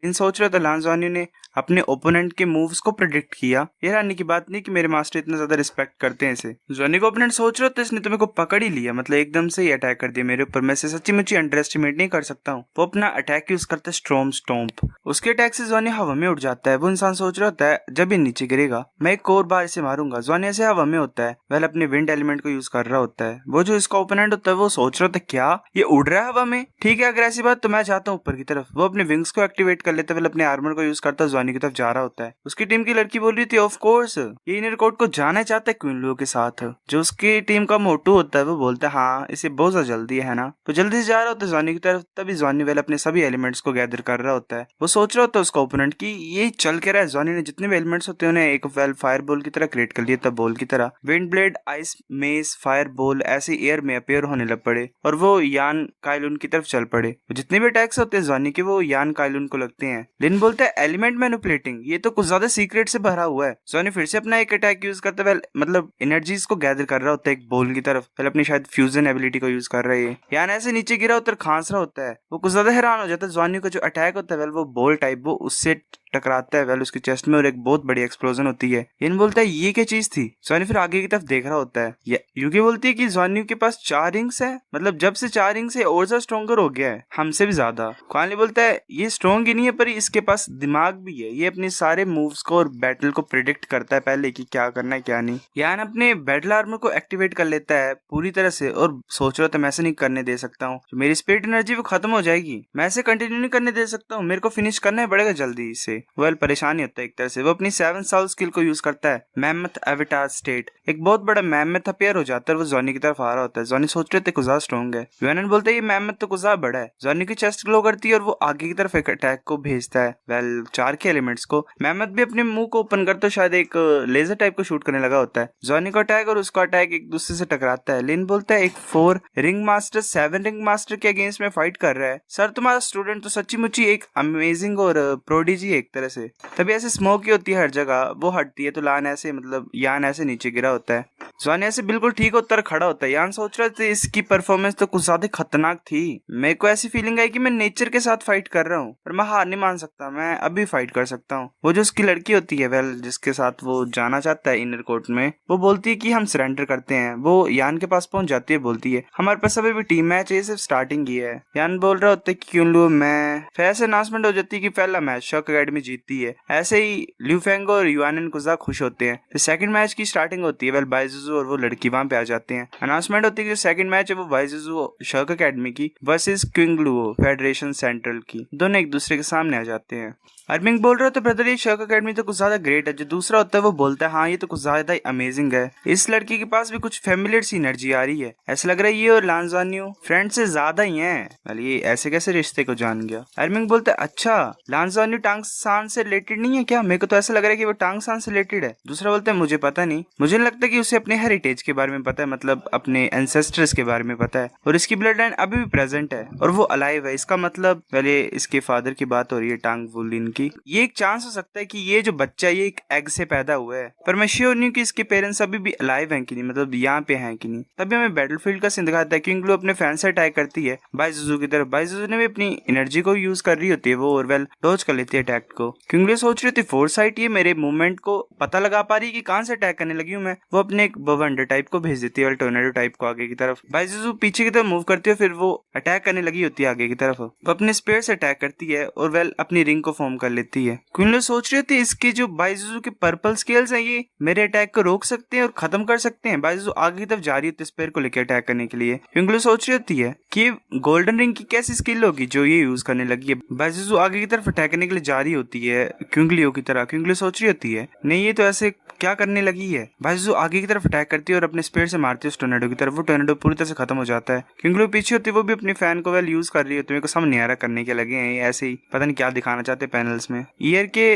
इन सोच रहा था लांज़ानी ने अपने ओपोनेंट के मूव्स को प्रेडिक्ट किया। ये हैरानी की बात नहीं कि मेरे मास्टर इतना ज्यादा रिस्पेक्ट करते हैं इसे। जॉनी को ओपोनेंट सोच रहा था इसने तो मेरे को पकड़ ही लिया, मतलब एकदम से ही अटैक कर दिया मेरे ऊपर। मैं इसे सच्ची मुच्ची अंडर एस्टिमेट नहीं कर सकता हूँ। वो अपना अटैक यूज करता है स्ट्रॉम स्टॉम्प। उसके अटैक से जॉनी हवा में उड़ जाता है। वो इंसान सोच रहा होता है जब ये नीचे गिरेगा मैं एक और बार इसे मारूंगा। जॉनी ऐसे हवा में होता है, वह अपने विंड एलिमेंट को यूज कर रहा होता है। वो जो इसका ओपोनेंट होता है वो सोच रहा होता है क्या ये उड़ रहा है हवा में, ठीक है अगर ऐसी बात तो मैं जाता हूँ ऊपर की तरफ। वो अपने विंग्स को एक्टिवेट कर लेता है, अपने आर्मर को यूज करता है, जॉनी की तरफ जा रहा होता है। उसकी टीम की लड़की बोल रही थी ऑफ कोर्स ये इनर कोर्ट को जाना चाहता है क्वीन लुओ के साथ। जो उसकी टीम का मोटू होता है वो बोलता है हाँ इसे बहुत ज्यादा जल्दी है ना। तो जल्दी से जा रहा होता है जॉनी की तरफ। तभी जॉनी वेल अपने सभी एलिमेंट्स को गैदर कर रहा होता है। वो सोच रहा होता है उसका ओपोनेंट की ये चल के रहा है। जॉनी ने जितने भी एलिमेंट्स होते हैं उन्हें एक वेल फायर बॉल की तरह क्रिएट कर लिया था, बॉल की तरह। Wind blade, ice mess, fire ball ऐसे एयर में अपेयर होने लग पड़े और वो यान काइलून की तरफ चल पड़े। जितने भी अटैक्स होते हैं जॉनी के वो यान काइलून को लगते हैं। लिन बोलता है एलिमेंट मैनिपुलेटिंग, ये तो कुछ ज्यादा सीक्रेट से भरा हुआ है। जॉनी फिर से अपना एक अटैक यूज करता है, मतलब एनर्जीज को गैदर कर रहा होता है एक बॉल की तरफ। पहले अपनी शायद फ्यूजन एबिलिटी को यूज कर रहा है। यान ऐसे नीचे गिरा होता है, खांस रहा होता है। वो कुछ ज्यादा हैरान हो जाता है। जॉनी का जो अटैक होता है वो बॉल टाइप वो उससे टकराता है उसकी चेस्ट में और एक बहुत बड़ी एक्सप्लोजन होती है। इन बोलता है ये क्या चीज थी। जॉनी फिर आगे की तरफ देख रहा होता है। यूकी बोलती है कि जॉनी के पास 4 रिंग्स है, मतलब जब से 4 रिंग्स है और ज्यादा स्ट्रॉन्गर हो गया है हमसे भी ज्यादा। क्वानली बोलता है ये स्ट्रॉन्ग ही नहीं है पर इसके पास दिमाग भी है, ये अपने सारे मूव्स को और बैटल को प्रिडिक्ट करता है पहले कि क्या करना है क्या नहीं। यान अपने बैटल आर्मर को एक्टिवेट कर लेता है पूरी तरह से और सोच रहा था मैं ऐसे नहीं करने दे सकता हूँ, मेरी स्पिरिट एनर्जी वो खत्म हो जाएगी, मैं ऐसे कंटिन्यू नहीं करने दे सकता हूँ, मेरे को फिनिश करना पड़ेगा जल्दी से। वेल परेशानी होता है एक तरह से। वो अपनी 7 साल स्किल को यूज करता है, मैमथ एविटार स्टेट। एक बहुत बड़ा मैमथ अपेयर हो जाता है, वो जॉनी की तरफ आ रहा होता है। जॉनी सोच रहे थे कुछ ज्यादा स्ट्रॉन्ग है। यूएनएन बोलता है ये मैमथ तो कुछ ज्यादा बड़ा है। जॉनी की चेस्ट ग्लो करती है और वो आगे की तरफ एक अटैक को भेजता है, वेल 4 के एलिमेंट्स को। मैमथ भी अपने मुंह को ओपन करते शायद एक लेजर टाइप को शूट करने लगा होता है। जॉनी का अटैक और उसका अटैक एक दूसरे से टकराता है। लिन बोलता है एक 4 रिंग मास्टर 7 रिंग मास्टर के अगेंस्ट में फाइट कर रहा है। सर तुम्हारा स्टूडेंट तो सच्ची मुच्ची एक अमेजिंग और प्रोडिजी है एक तरह से। तभी ऐसे स्मोक ही होती है हर जगह, वो हटती है तो लान ऐसे मतलब यान ऐसे नीचे गिरा होता है। जॉनी ऐसे बिल्कुल ठीक होता है खड़ा होता है। यान सोच रहा था इसकी परफॉर्मेंस तो कुछ ज्यादा खतरनाक थी। मेरे को ऐसी फीलिंग आई कि मैं नेचर के साथ फाइट कर रहा हूँ और मैं हार नहीं मान सकता, मैं अभी फाइट कर सकता हूँ। वो जो उसकी लड़की होती है वेल जिसके साथ वो जाना चाहता है इनर कोर्ट में, वो बोलती है कि हम सरेंडर करते हैं। वो यान के पास पहुंच जाती है, बोलती है हमारे पास अभी भी टीम मैच है, सिर्फ स्टार्टिंग ही है। यान बोल रहा होता है कि क्यों लू मैं फिर ऐसे अनाउंसमेंट हो जाती है कि पहला मैच शॉक एकेडमी जीतती है। ऐसे ही ल्यू फेंग और युआनन कुजा खुश होते हैं। फिर सेकंड मैच की स्टार्टिंग होती है, वेल बाइजुजू और वो लड़की वहां पे आ जाते हैं। अनाउंसमेंट होती है कि जो सेकंड मैच है वो बाइजुजू शॉक एकेडमी की versus Qing Luo federation central की। दोनों एक दूसरे के सामने आ जाते हैं। अरमिंग बोल रहा होता है ब्रदर ये शॉक एकेडमी तो कुछ ज्यादा ग्रेट है। जो दूसरा होता है वो बोलता है हाँ ये तो कुछ ज्यादा ही अमेजिंग है, इस लड़की के पास भी कुछ फेमिलियर सी एनर्जी आ रही है, ऐसा लग रहा है ये और लांजानियो फ्रेंड से ज्यादा ही हैं। ये ऐसे कैसे रिश्ते को जान गया। अरमिंग बोलता है अच्छा लांजानियो टांग सान से रिलेटेड नहीं है क्या, मेरे को तो ऐसा लग रहा है कि वो टांग सान से रिलेटेड है। दूसरा बोलता है मुझे पता नहीं, मुझे लगता है कि उसे अपने हेरिटेज के बारे में पता है, मतलब अपने एंसेस्टर्स के बारे में पता है और इसकी ब्लड लाइन अभी भी प्रेजेंट है और वो अलाइव है। इसका मतलब पहले इसके फादर की बात हो रही है टांग वुलिन की। ये एक चांस हो सकता है कि ये जो बच्चा ये एक एग से पैदा हुआ है, पर मैं श्योर नहीं हूँ कि इसके पेरेंट्स अभी भी अलाइव हैं कि नहीं, मतलब यहाँ पे हैं कि नहीं। तभी हमें बैटलफील्ड का सीन दिखाता है। क्विंग लुओ अपने फैन से अटैक करती है बाइजुजू की तरफ। बाइजुजू ने भी अपनी एनर्जी को यूज कर रही होती है वो और वेल डॉज कर लेती है अटैक को। क्विंग लुओ सोच रही थी फोरसाइट ये मेरे मूवमेंट को पता लगा पा रही है कि कहां से अटैक करने लगी हूँ मैं। वो अपने एक बवंडर टाइप को भेज देती है, टोर्नेडो टाइप को आगे की तरफ। बाइजुजू पीछे की तरफ मूव करती है, फिर वो अटैक करने लगी होती है आगे की तरफ। वो अपने स्पेयर से अटैक करती है और वेल अपनी रिंग को फॉर्म कर लेती है। क्विंग लुओ सोच रही थी इसके जो बाइजुजू के पर्पल स्केल्स हैं ये मेरे अटैक को रोक सकते हैं और खत्म कर सकते हैं। बाइजुजू आगे की तरफ जा रही होती है स्पेयर को लेकर अटैक करने के लिए। क्विंग लुओ सोच रही होती है कि गोल्डन रिंग की कैसी स्किल होगी जो ये यूज करने लगी है। बाइजुजू आगे की तरफ अटैक करने के लिए जा रही होती है क्विंग लुओ की तरह। क्विंग लुओ सोच रही होती है नहीं ये तो ऐसे क्या करने लगी है। बाइजुजू आगे की तरफ अटैक करती है और अपने स्पेयर से मारती है उस टोर्नेडो की तरफ। वो टोर्नेडो पूरी तरह से खत्म हो जाता है। क्विंग लुओ पीछे होती है, वो भी अपनी फैन को वेल यूज कर रही होती है। मेरे को समझ नहीं आ रहा करने के लगे हैं ऐसे ही, पता नहीं क्या दिखाना चाहते पैनल्स में। ईयर के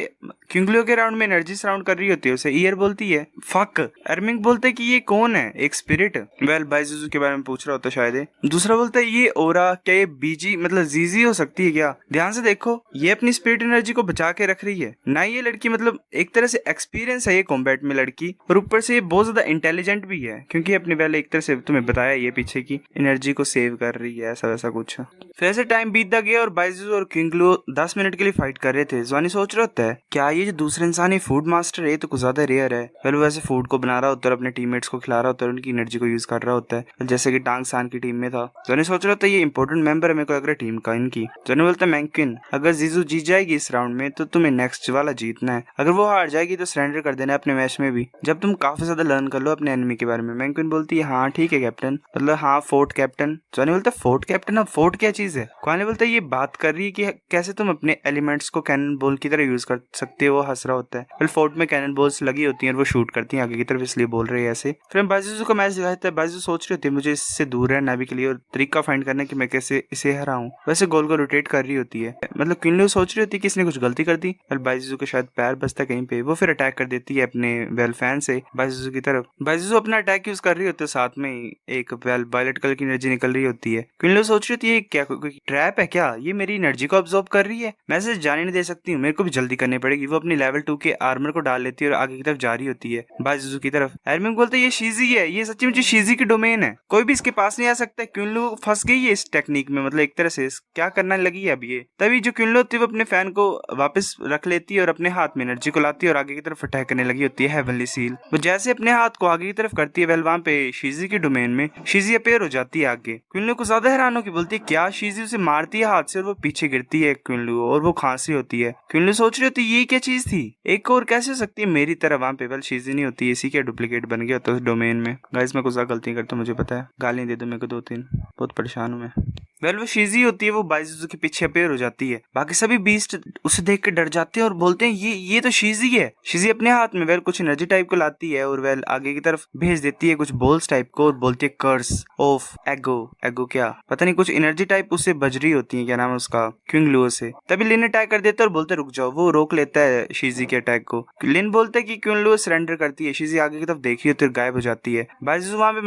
क्विंगलियो के राउंड में एनर्जी सराउंड कर रही होती है उसे। ईयर बोलती है फक। एर्मिंग बोलता है कि ये कौन है, एक स्पिरिट। वेल बाइजुजू के बारे में पूछ रहा होता शायद। दूसरा बोलता है ये ओरा, क्या ये बीजी मतलब जीजी हो सकती है क्या? ध्यान से देखो, ये अपनी स्पिरिट एनर्जी को बचा के रख रही है ना। ये लड़की मतलब एक तरह से एक्सपीरियंस है ये कॉम्बैट में लड़की, और ऊपर से ये बहुत ज्यादा इंटेलिजेंट भी है, क्योंकि अपने पहले एक तरह से तुम्हें बताया ये पीछे की एनर्जी को सेव कर रही है, ऐसा वैसा कुछ। फिर ऐसे टाइम बीतता गया और बाइजुजू और क्विंगलियो 10 मिनट के लिए फाइट कर रहे थे। ज़ुआनी सोच रहा होता है क्या ये जो दूसरे इंसान है फूड मास्टर है, ये तो कुछ ज्यादा रेयर है। फिर वो ऐसे फूड को बना रहा होता है और अपने टीममेट्स को खिला रहा होता है, उनकी एनर्जी को यूज कर रहा होता है, जैसे कि टांग सान की टीम में था। ज़ुआनी सोच रहा होता है ये इंपॉर्टेंट मेंबर है मेरे को लग रहा है टीम का इनकी। ज़ुआनी बोलता है मैंक्विन, अगर जीजू जीत जाएगी इस राउंड में तो तुम्हें नेक्स्ट वाला जीतना है, अगर वो हार जाएगी तो सरेंडर कर देना अपने मैच में भी, जब तुम काफी ज्यादा लर्न कर लो अपने एनिमी के बारे में। मैंक्विन बोलती है हाँ ठीक है कैप्टन, मतलब हाँ फोर्ट कैप्टन। ज़ुआनी बोलता है फोर्ट कैप्टन, अब फोर्ट क्या चीज है? क्वानी बोलता है ये बात कर रही है कि कैसे तुम अपने एलिमेंट्स को कैनन बॉल की तरह यूज कर सकते हो। हंस रहा होता है। फिर फोर्ट में कैनन बॉल्स लगी होती हैं और वो शूट करती हैं आगे की तरफ, इसलिए बोल रहे हैं ऐसे। फिर हम बाइजुजू का मैच दिखाता है। बाइजुजू सोच रही होती है मुझे इससे दूर रहना अभी के लिए और तरीका फाइंड करना कि मैं कैसे इसे हराऊं। वैसे गोल को रोटेट कर रही होती है, मतलब क्विंगलियो सोच रही होती है कि इसने कुछ गलती कर दी। फिर बाइजुजू के शायद पैर बचता कहीं पे, वो फिर अटैक कर देती है अपने वेल फैन से बाइजुजू की तरफ। बाइजुजू अपना अटैक यूज कर रही होती है, साथ में एक वेल वायलेट कलर की एनर्जी निकल रही होती है। क्विंगलियो सोच रही होती है क्या कोई ट्रैप है क्या, ये मेरी एनर्जी को अब्सॉर्ब कर रही है, मैं इसे जाने नहीं दे सकती हूँ, मेरे को भी जल्दी करनी पड़ेगी। वो अपनी लेवल 2 के आर्मर को डाल लेती है और आगे की तरफ जा रही होती है बाइजुजू की तरफ। एर्मिंग बोलते है ये शीजी है, ये सच्ची मुझे शीजी की डोमेन है, कोई भी इसके पास नहीं आ सकता। क्विंगलियो फंस गई है इस टेक्निक में, मतलब एक तरह से क्या करना लगी है अब ये। तभी जो क्विंगलियो होती है वो अपने फैन को वापस रख लेती है और अपने हाथ में एनर्जी को लाती है और आगे की तरफ अटैक करने लगी होती है हेवनली सील। वो जैसे अपने हाथ को आगे की तरफ करती है, वेल वहां पे शीजी की डोमेन में शीजी अपेयर हो जाती है आगे। क्विंगलियो को ज्यादा हैरान होकर बोलती है क्या, शीजी उसे मारती है हाथ से और वो पीछे गिरती है क्विंगलियो और वो खांसी होती है। क्विंगलियो सोच रही होती है ये क्या चीज थी, एक और कैसे हो सकती है मेरी तरह। वहां पे वेल शीजी नहीं होती, इसी के डुप्लीकेट बन गया होता है उस डोमेन में। गाइस मैं कुछ ज्यादा गलतियां करता हूं मुझे पता है, गालियां दे दो मेरे को 2-3, बहुत परेशान हूं मैं। वेल वो शीजी होती है, वो बाइजुजू के पीछे अपेयर हो जाती है। बाकी सभी बीस्ट उसे देख के डर जाते हैं और बोलते हैं ये तो शीजी है। शीजी अपने हाथ में वेल कुछ एनर्जी टाइप को लाती है और वेल आगे की तरफ भेज देती है कुछ बॉल्स टाइप को और बोलती है कर्स ऑफ एगो। एगो क्या पता नहीं, कुछ एनर्जी टाइप उससे बज रही होती है, क्या नाम है उसका, क्विंगलियो से। तभी लिन अटैक कर देता है और बोलते रुक जाओ, वो रोक लेता है शीजी के अटैक को। लिन बोलता है कि क्विंगलियो सरेंडर करती है। शीजी आगे की तरफ देखी होती है, गायब हो जाती है। बाइजुजू वहां पे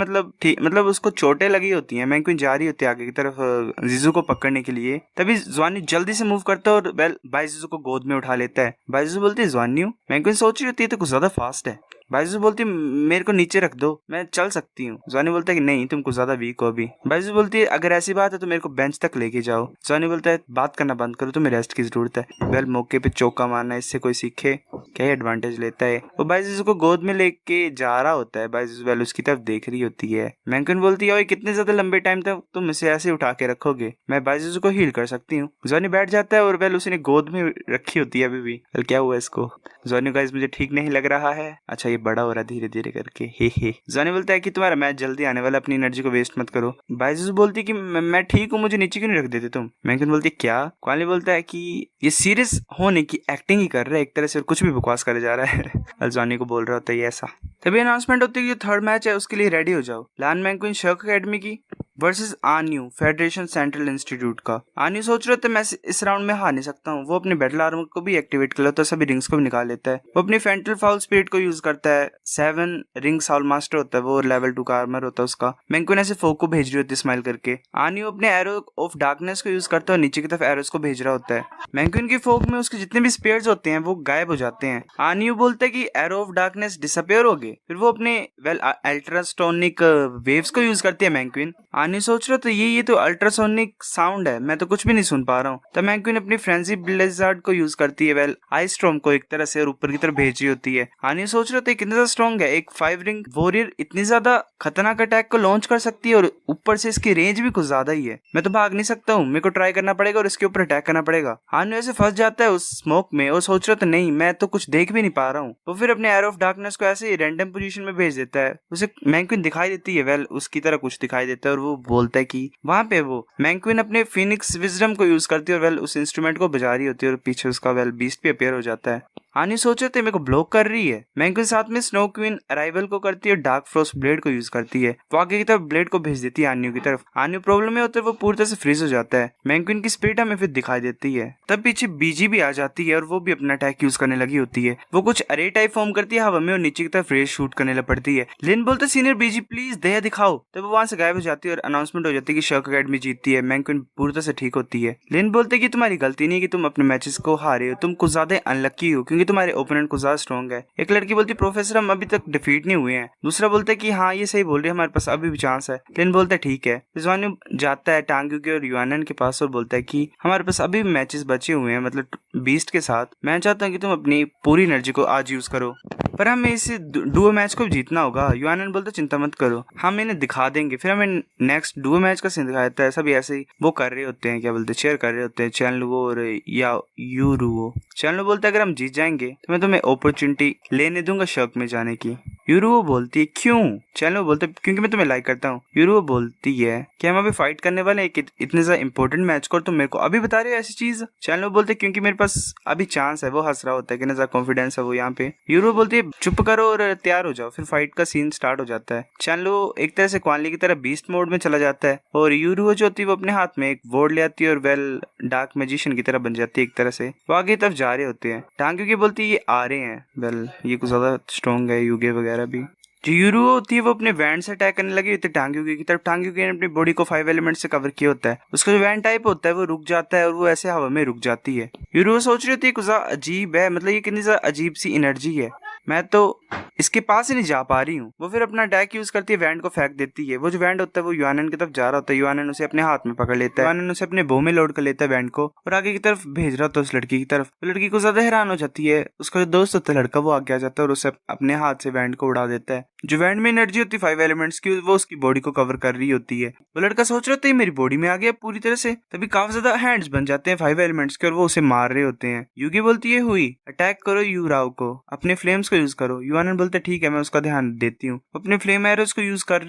मतलब उसको चोटें लगी होती है। मैंक्विन जा रही होती है आगे की तरफ जीजू को पकड़ने के लिए। तभी ज़ुआनी जल्दी से मूव करता है और वेल बाइजुजू को गोद में उठा लेता है। बाइजुजू बोलती है ज़ुआनी हूँ। मैंक्विन सोच रही होती है तो कुछ ज्यादा फास्ट है। बाइजुजू बोलती है मेरे को नीचे रख दो, मैं चल सकती हूँ। ज़ुआनी बोलता है कि नहीं तुम कुछ ज्यादा वीक हो अभी। बाइजुजू बोलती है अगर ऐसी बात है तो मेरे को बेंच तक लेके जाओ। ज़ुआनी बोलता है बात करना बंद करो, तुम्हें रेस्ट की जरूरत है। वेल मौके पे चौका मारना, इससे कोई सीखे क्या एडवांटेज लेता है। वो बाइजुजू को गोद में लेके जा रहा होता है। बाइजुजू वेल उसकी तरफ देख रही होती है। मैंक्विन बोलती है कितने ज्यादा लंबे टाइम तक तुम इसे ऐसे उठा के रखोगे, मैं बाइजुजू को हील कर सकती हूँ। ज़ुआनी बैठ जाता है और वेल उसने गोद में रखी होती है अभी भी। वेल क्या हुआ इसको? ज़ुआनी गाइस मुझे ठीक नहीं लग रहा है, अच्छा ये बड़ा हो रहा है धीरे धीरे करके, हे। ज़ुआनी बोलता है कि तुम्हारा मैच जल्दी आने वाला, अपनी एनर्जी को वेस्ट मत करो। बाइजुजू बोलती है कि मैं ठीक हूँ, मुझे नीचे क्यों नहीं रख देते तुम। मैंक्विन बोलती है क्या? क्वाली बोलता है कि ये सीरियस होने की एक्टिंग ही कर रहा है एक तरह से और कुछ भी बकवास करे जा रहा है। ज़ुआनी को बोल रहा होता है ऐसा। तभी अनाउंसमेंट होती है कि जो थर्ड मैच है उसके लिए रेडी हो जाओ। लान मैंक्विन शर्क अकेडमी की वर्सेस आन्यू फेडरेशन सेंट्रल इंस्टीट्यूट का। आन्यू सोच रहे थे मैं इस राउंड में हार नहीं सकता हूँ। वो अपने बैटल आर्मर को भी एक्टिवेट कर लेता है, सभी रिंग्स को भी निकाल लेता है। वो अपनी फेंटल फाउल स्पिरिट को यूज करता है। 7 रिंग साउल मास्टर होता है वो, लेवल 2 का आर्मर होता है उसका। मैंक्विन ऐसे फोक को भेज रही होती है स्माइल करके। आन्यू अपने एरो ऑफ डार्कनेस को यूज करता है और नीचे की तरफ एरोस को भेज रहा होता है। मैंक्विन की फोक में उसके जितने भी स्पेयर्स होते हैं वो गायब हो जाते हैं। आन्यू बोलता है कि एरो ऑफ डार्कनेस डिसअपियर हो गए। फिर वो अपने वेल अल्ट्रासोनिक वेव्स को यूज करती है मैंक्विन। आन्यू सोच रहा था ये तो अल्ट्रासोनिक साउंड है, मैं तो कुछ भी नहीं सुन पा रहा हूँ। तो मैंक्विन अपनी फ्रेंजी ब्लेजार्ड को यूज करती है वेल आइस स्टॉर्म को एक तरह से और ऊपर की तरफ भेज रही होती है। आन्यू सोच रहा था कितना ज्यादा स्ट्रॉन्ग है, एक 5 रिंग वॉरियर इतनी ज्यादा खतरनाक अटैक को लॉन्च कर सकती है और ऊपर से इसकी रेंज भी कुछ ज्यादा ही है। मैं तो भाग नहीं सकता हूँ, मेरे को ट्राई करना पड़ेगा और इसके ऊपर अटैक करना पड़ेगा। आन्यू ऐसे फंस जाता है उस स्मोक में और सोच रहा था नहीं मैं तो कुछ देख भी नहीं पा रहा हूँ। वो फिर अपने एरो ऑफ डार्कनेस को ऐसे रैंडम पोजीशन में भेज देता है। उसे मैंक्विन दिखाई देती है, वेल उसकी तरह कुछ दिखाई देता है और वो बोलता है कि वहां पे वो मैंक्विन अपने फिनिक्स विजडम को यूज करती है और वेल उस इंस्ट्रूमेंट को बजा रही होती है और पीछे उसका वेल बीस्ट भी अपीयर हो जाता है। आनी सोच रहे थे मेरे को ब्लॉक कर रही है। मैंक्विन साथ में स्नो क्वीन अराइवल को करती है, डार्क फ्रॉस्ट ब्लेड को यूज करती है, वो आगे की तरफ ब्लेड को भेज देती है आन्यू की तरफ। आन्यू प्रॉब्लम में होता है, वो पूरी तरह से फ्रीज हो जाता है। मैंक्विन की स्पिरिट हमें फिर दिखाई देती है। तब पीछे बीजी भी आ जाती है और वो भी अपना अटैक यूज करने लगी होती है। वो कुछ अरे टाइप फॉर्म करती है हवा में और नीचे की तरफ रेस शूट करने लग पड़ती है। लिन बोलते सीनियर बीजी प्लीज दया दिखाओ, तब वो वहां से गायब हो जाती है और अनाउंसमेंट हो जाती है कि शर्क अकेडमी जीतती है। मैंक्विन पूरी तरह से ठीक होती है। लिन बोलते कि तुम्हारी गलती नहीं कि तुम अपने मैचेस को हारे हो, तुम कुछ ज्यादा अनलक्की हो क्योंकि तुम्हारे ओपोनेंट कुछ ज्यादा स्ट्रॉन्ग है। एक लड़की बोलती प्रोफेसर हम अभी तक डिफीट नहीं हुए हैं। दूसरा बोलता है कि हाँ ये सही बोल रही है, हमारे पास अभी भी चांस है। लिन बोलता है ठीक है। ज़ॉन्यू जाता है टांगू के और युआनन के पास और बोलता है कि हमारे पास अभी भी मैचेस बचे हुए हैं, मतलब बीस्ट के साथ। मैं चाहता हूँ कि तुम अपनी पूरी एनर्जी को आज यूज करो, पर हमें इस डुओ मैच को जीतना होगा। युआनन बोलता चिंता मत करो, हम इन्हें दिखा देंगे। फिर हमें नेक्स्ट डुओ मैच का सीन दिखाया जाता है। सभी ऐसे ही वो कर रहे होते हैं, क्या बोलते हैं, चेयर कर रहे होते हैं, चैनलुओ और या यूरुओ। चैनलुओ बोलता है अगर हम जीत जाएंगे तो मैं तुम्हें अपॉर्चुनिटी लेने दूंगा शर्क में जाने की। यूरुओ बोलती है क्यों? चैनलुओ बोलता है क्योंकि मैं तुम्हें लाइक करता हूँ। यूरुओ बोलती है कि हम अभी फाइट करने वाले हैं इतने ज्यादा इंपॉर्टेंट मैच को, तुम मेरे को अभी बता रहे हो ऐसी चीज। चैनलुओ बोलते क्योंकि मेरे पास अभी चांस है। वो हंस रहा होता है कि ज्यादा कॉन्फिडेंस है वो यहाँ पे। यूरुओ बोलती है चुप करो और तैयार हो जाओ। फिर फाइट का सीन स्टार्ट हो जाता है। चैनलुओ एक तरह से क्वानली की तरह बीस्ट मोड में चला जाता है और यूरुओ जो होती है वो अपने हाथ में एक बोर्ड ले आती है और वेल डार्क मैजिशियन की तरह बन जाती है एक तरह से। वो आगे तरफ जा रहे होते हैं। टांग्यू की बोलती है ये आ रहे हैं, वेल ये कुछ ज्यादा स्ट्रॉन्ग है, युगे वगैरह भी। जो यूरो होती है वो अपने वैंड से अटैक करने लगी होती है टांग्यूकी की तरफ। टांग्यूकी ने अपनी बॉडी को 5 एलिमेंट से कवर किया होता है। उसका जो वैंड टाइप होता है वो रुक जाता है और वो ऐसे हवा में रुक जाती है। यूरो सोच रही होती है कुछ अजीब है, मतलब ये कितनी अजीब सी एनर्जी है, मैं तो इसके पास ही नहीं जा पा रही हूँ। वो फिर अपना अटैक यूज करती है, वैंड को फेंक देती है। वो जो वैंड होता है वो युआनन की तरफ जा रहा होता है। युआनन उसे अपने हाथ में पकड़ लेता है। युआनन उसे अपने बो में लोड कर लेता है वैंड को और आगे की तरफ भेज रहा होता है उस लड़की की तरफ। वो लड़की को ज्यादा हैरान हो जाती है। उसका जो दोस्त होता है लड़का वो आगे आ जाता है और उसे अपने हाथ से वैंड को उड़ा देता है। जो वैंड में एनर्जी होती है 5 एलिमेंट्स की वो उसकी बॉडी को कवर कर रही होती है। वो लड़का सोच रहा होता है मेरी बॉडी में आ गया पूरी तरह से। तभी काफी ज्यादा हैंड्स बन जाते हैं 5 एलिमेंट्स के और वो उसे मार रहे होते हैं। युगी बोलती है हुई अटैक करो यूराओ को, अपने फ्लेम्स को यूज करो। युआनन बोलता है ठीक है मैं उसका ध्यान देती हूँ। अपने फ्लेम एरोस को यूज कर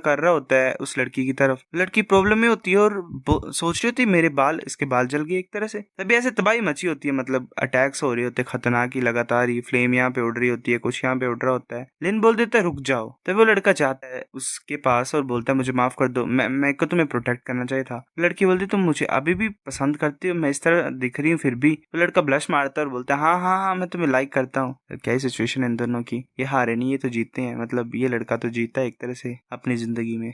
रहा होता है उस लड़की की तरफ। लड़की प्रॉब्लम में होती है और सोच रही होती है मेरे बाल, इसके बाल जल गए एक तरह से। तभी ऐसे तबाही मची होती है, मतलब अटैक्स हो रहे होते हैं खतरनाक ही लगातार ही। फ्लेम यहाँ पे उड़ रही होती है, कुछ यहाँ पे उड़ रहा होता है। लिन बोल देता है रुक जाओ। तभी वो लड़का जाता है उसके पास और बोलता है मुझे माफ कर दो, मैं को तुम्हें प्रोटेक्ट करना चाहिए था। लड़की बोलती तुम मुझे अभी भी पसंद करती हो, मैं इस तरह दिख रही हूँ फिर भी। तो लड़का ब्लश मारता है और बोलता है हाँ हाँ हाँ मैं तुम्हें लाइक करता हूँ। क्या ही सिचुएशन है इन दोनों की, ये हारे नहीं ये तो जीतते हैं, मतलब ये लड़का तो जीता है एक तरह से अपनी जिंदगी में।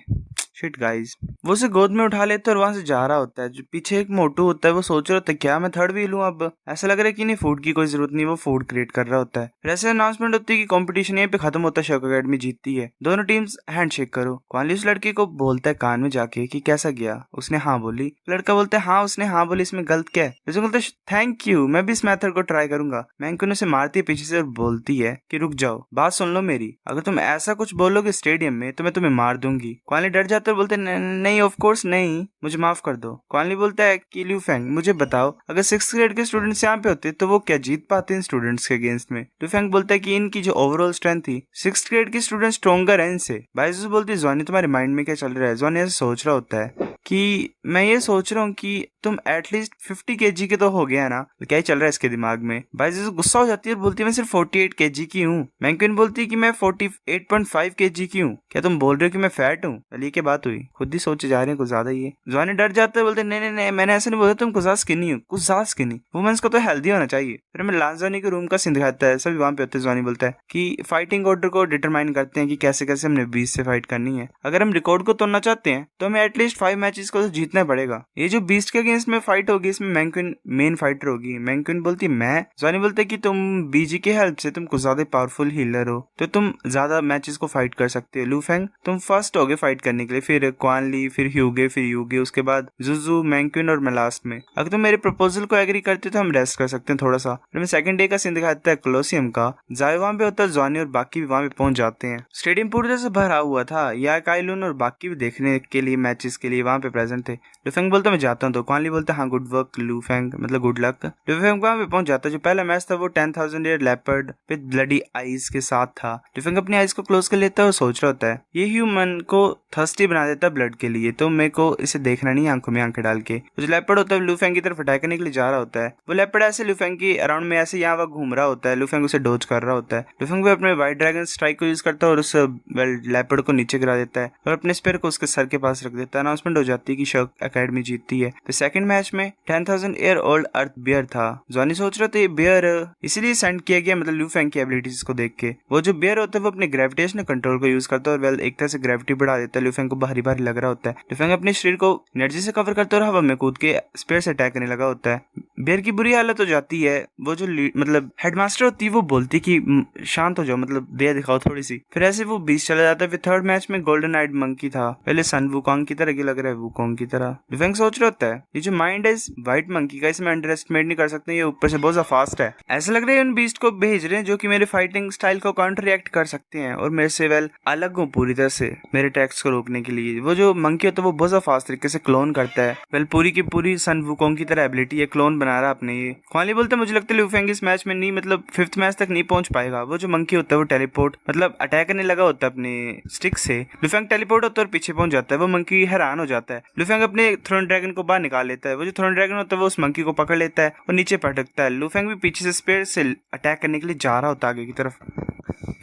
Shit guys. वो उसे गोद में उठा लेते और वहां से जा रहा होता है। जो पीछे एक मोटू होता है वो सोच रहा होता है क्या मैं थर्ड व्हील हूँ अब। ऐसा लग रहा है कि नहीं फूड की कोई जरूरत नहीं, वो फूड क्रिएट कर रहा होता है। फिर ऐसे अनाउंसमेंट होती है कि कंपटीशन यहीं पे खत्म होता है, शर्क अकेडमी जीतती है, दोनों टीम्स हैंडशेक करो। क्वानली उस लड़की को बोलता है कान में जाके कि कैसा गया। उसने हाँ बोली। लड़का बोलता है हाँ उसने हाँ बोली, इसमें गलत क्या है? जैसे बोलता है थैंक यू, मैं भी इस मेथड को ट्राई करूंगा। मैंक्विन उसे मारती है पीछे से और बोलती है कि रुक जाओ, बात सुन लो मेरी, अगर तुम ऐसा कुछ बोलोगे स्टेडियम में तो मैं तुम्हें मार दूंगी। क्वानली डर जाते और बोलते नहीं ऑफ कोर्स नहीं, मुझे माफ कर दो। क्वानली बोलता है कि ल्यू फेंग मुझे बताओ अगर 6th ग्रेड के स्टूडेंट्स यहाँ पे होते तो वो क्या जीत पाते इन स्टूडेंट्स के अगेंस्ट में? ल्यू फेंग बोलता है कि इनकी जो ओवरऑल स्ट्रेंथ थी 6th ग्रेड के स्टूडेंट स्ट्रॉन्गर है इनसे। बाइजूस बोलती है ज़ॉनी तुम्हारे माइंड में क्या चल रहा है? ज़ॉनी ऐसे सोच रहा होता है कि मैं ये सोच रहा हूँ कि तुम एटलीस्ट 50 kg के तो हो गया ना, तो क्या ही चल रहा है इसके दिमाग में। बाइजूस गुस्सा हो जाती है और बोलती है मैं सिर्फ 48 kg की हूँ। मैंक्विन बोलती है कि मैं 48.5 kg की हूँ, क्या तुम बोल रहे हो कि मैं फैट हूँ? चलिए क्या बात हुई, खुद ही सोचे जा रहे हैं कुछ ज्यादा ही है। ज़ॉनी डर जाते हैं, बोलते नहीं नहीं मैंने ऐसा नहीं बोला, तुम कुछ ज्यादा स्किनी हो, कुछ ज्यादा स्किनी, वुमेन्स को तो हेल्दी होना चाहिए। फिर हमें लास्ट ज़ॉनी के रूम का सीन दिखाता है, सभी वहां पे होते हैं। ज़ॉनी बोलता है कि फाइटिंग ऑर्डर को डिटरमाइन करते हैं कि कैसे कैसे हमने 20 से फाइट करनी है। अगर हम रिकॉर्ड को तोड़ना चाहते हैं तो हमें एटलीस्ट 5 मैचेस को तो जीतना पड़ेगा। ये जो बीस्ट के अगेंस्ट में फाइट होगी इसमें मैंक्विन मेन फाइटर होगी। मैंक्विन बोलती मैं। ज़ॉनी बोलता है कि तुम बीजी के हेल्प से तुम कुछ ज्यादा पावरफुल हीलर हो तो तुम ज्यादा मैचेस को फाइट कर सकते हो। लू फेंग तुम फर्स्ट होगे फाइट करने के लिए, फिर क्वानली, फिर ह्यूगे, फिर यूगे, उसके बाद जुजू, मैंक्विन और मैं लास्ट में। अगर तुम मेरे प्रपोजल को एग्री करते तो हम रेस्ट कर सकते हैं थोड़ा सा। फिर मैं सेकंड डे का सीन दिखाता है कोलोसियम का। जाय वहां पे होता है, ज़ॉनी और बाकी भी वहां पे पहुंच जाते हैं। स्टेडियम पूरी तरह से भरा हुआ था। या काइलून और बाकी भी देखने के लिए मैचेस के लिए वहां पे प्रेजेंट थे। लुफेंग बोलता मैं जाता हूँ, तो क्वान ली बोलता हाँ गुड वर्क लुफेंग, मतलब गुड लक। लुफेंग वहाँ पे पहुंच जाता है। जो पहला मैच था वो 10,000 year leopard with bloody eyes के साथ था। लुफेंग अपनी आईज को क्लोज कर लेता है और सोच रहा होता है ये ह्यूमन को थर्स्टी बना देता है ब्लड के लिए, तो मेरे को इसे देखना नहीं आंखों में आंखें डाल के। जो लेपर्ड होता है लुफेंग की तरफ अटैक करने के लिए जा रहा होता है। वो लेपर्ड ऐसे लुफेंग की अराउंड में ऐसे यहाँ वहाँ घूम रहा होता है। लुफेंग उसे डोज कर रहा होता है। लुफेंग भी अपने व्हाइट ड्रैगन स्ट्राइक को यूज करता है और उस लेपर्ड को नीचे गिरा देता है और अपने स्पेयर को उसके सर के पास रख देता है। अनाउंसमेंट हो जाती है कि शर्क एकेडमी जीतती है। तो सेकंड मैच में 10,000 ईयर ओल्ड अर्थ बियर था। जॉनी सोच रहे थे बियर इसीलिए सेंड किया गया, मतलब लुफेंग की एबिलिटीज को देख के। वो जो बियर होता है वो अपने ग्रेविटेशनल कंट्रोल को यूज करता है और वेल एक तरह से ग्रेविटी बढ़ा देता है। लुफेंग को भारी भारी लग रहा होता है। लुफेंग अपने शरीर को एनर्जी से कवर करता है और हवा में कूद के स्पेयर से अटैक करने लगा होता है। बियर की बुरी हालत हो जाती है। वो जो मतलब हेडमास्टर होती है वो बोलती कि शांत हो जाओ, मतलब दया दिखाओ थोड़ी सी। फिर ऐसे वो बीच चला जाता है। फिर थर्ड मैच में गोल्डन आइड मंकी था। पहले सन वुकोंग की तरह लग रहा है, वुकोंग की तरह। लुफेंग सोच रहा होता है ये जो माइंड है इस व्हाइट मंकी का, इसमें अंडर एस्टिमेट नहीं कर सकते, ये ऊपर से बहुत ज्यादा फास्ट है। ऐसा लग रहा है उन बीस्ट को भेज रहे हैं जो कि मेरे फाइटिंग स्टाइल को काउंटर रिएक्ट कर सकते हैं और मेरे से वेल अलग हो पूरी तरह से मेरे अटैक्स को रोकने के लिए। वो जो मंकी होता है वो बहुत ज्यादा फास्ट तरीके से क्लोन करता है। वेल पूरी की पूरी सन वुकोंग की तरह एबिलिटी है, क्लोन बना रहा अपने। ये क्वान ली बोलता है मुझे लगता है लुफेंग इस मैच में नहीं, मतलब फिफ्थ मैच तक नहीं पहुंच पाएगा। वो जो मंकी होता है वो टेलीपोर्ट मतलब अटैक करने लगा होता है अपने स्टिक से। लुफेंग टेलीपोर्ट होता है और पीछे पहुंच जाता है। वो मंकी हैरान हो जाता है। लुफेंग अपने थ्रोन ड्रैगन को बाहर निकाल लेता है। वो जो थ्रोन ड्रैगन होता है वो उस मंकी को पकड़ लेता है और नीचे पटकता है। लुफेंग भी पीछे से स्पेयर से अटैक करने के लिए जा रहा होता है आगे की तरफ।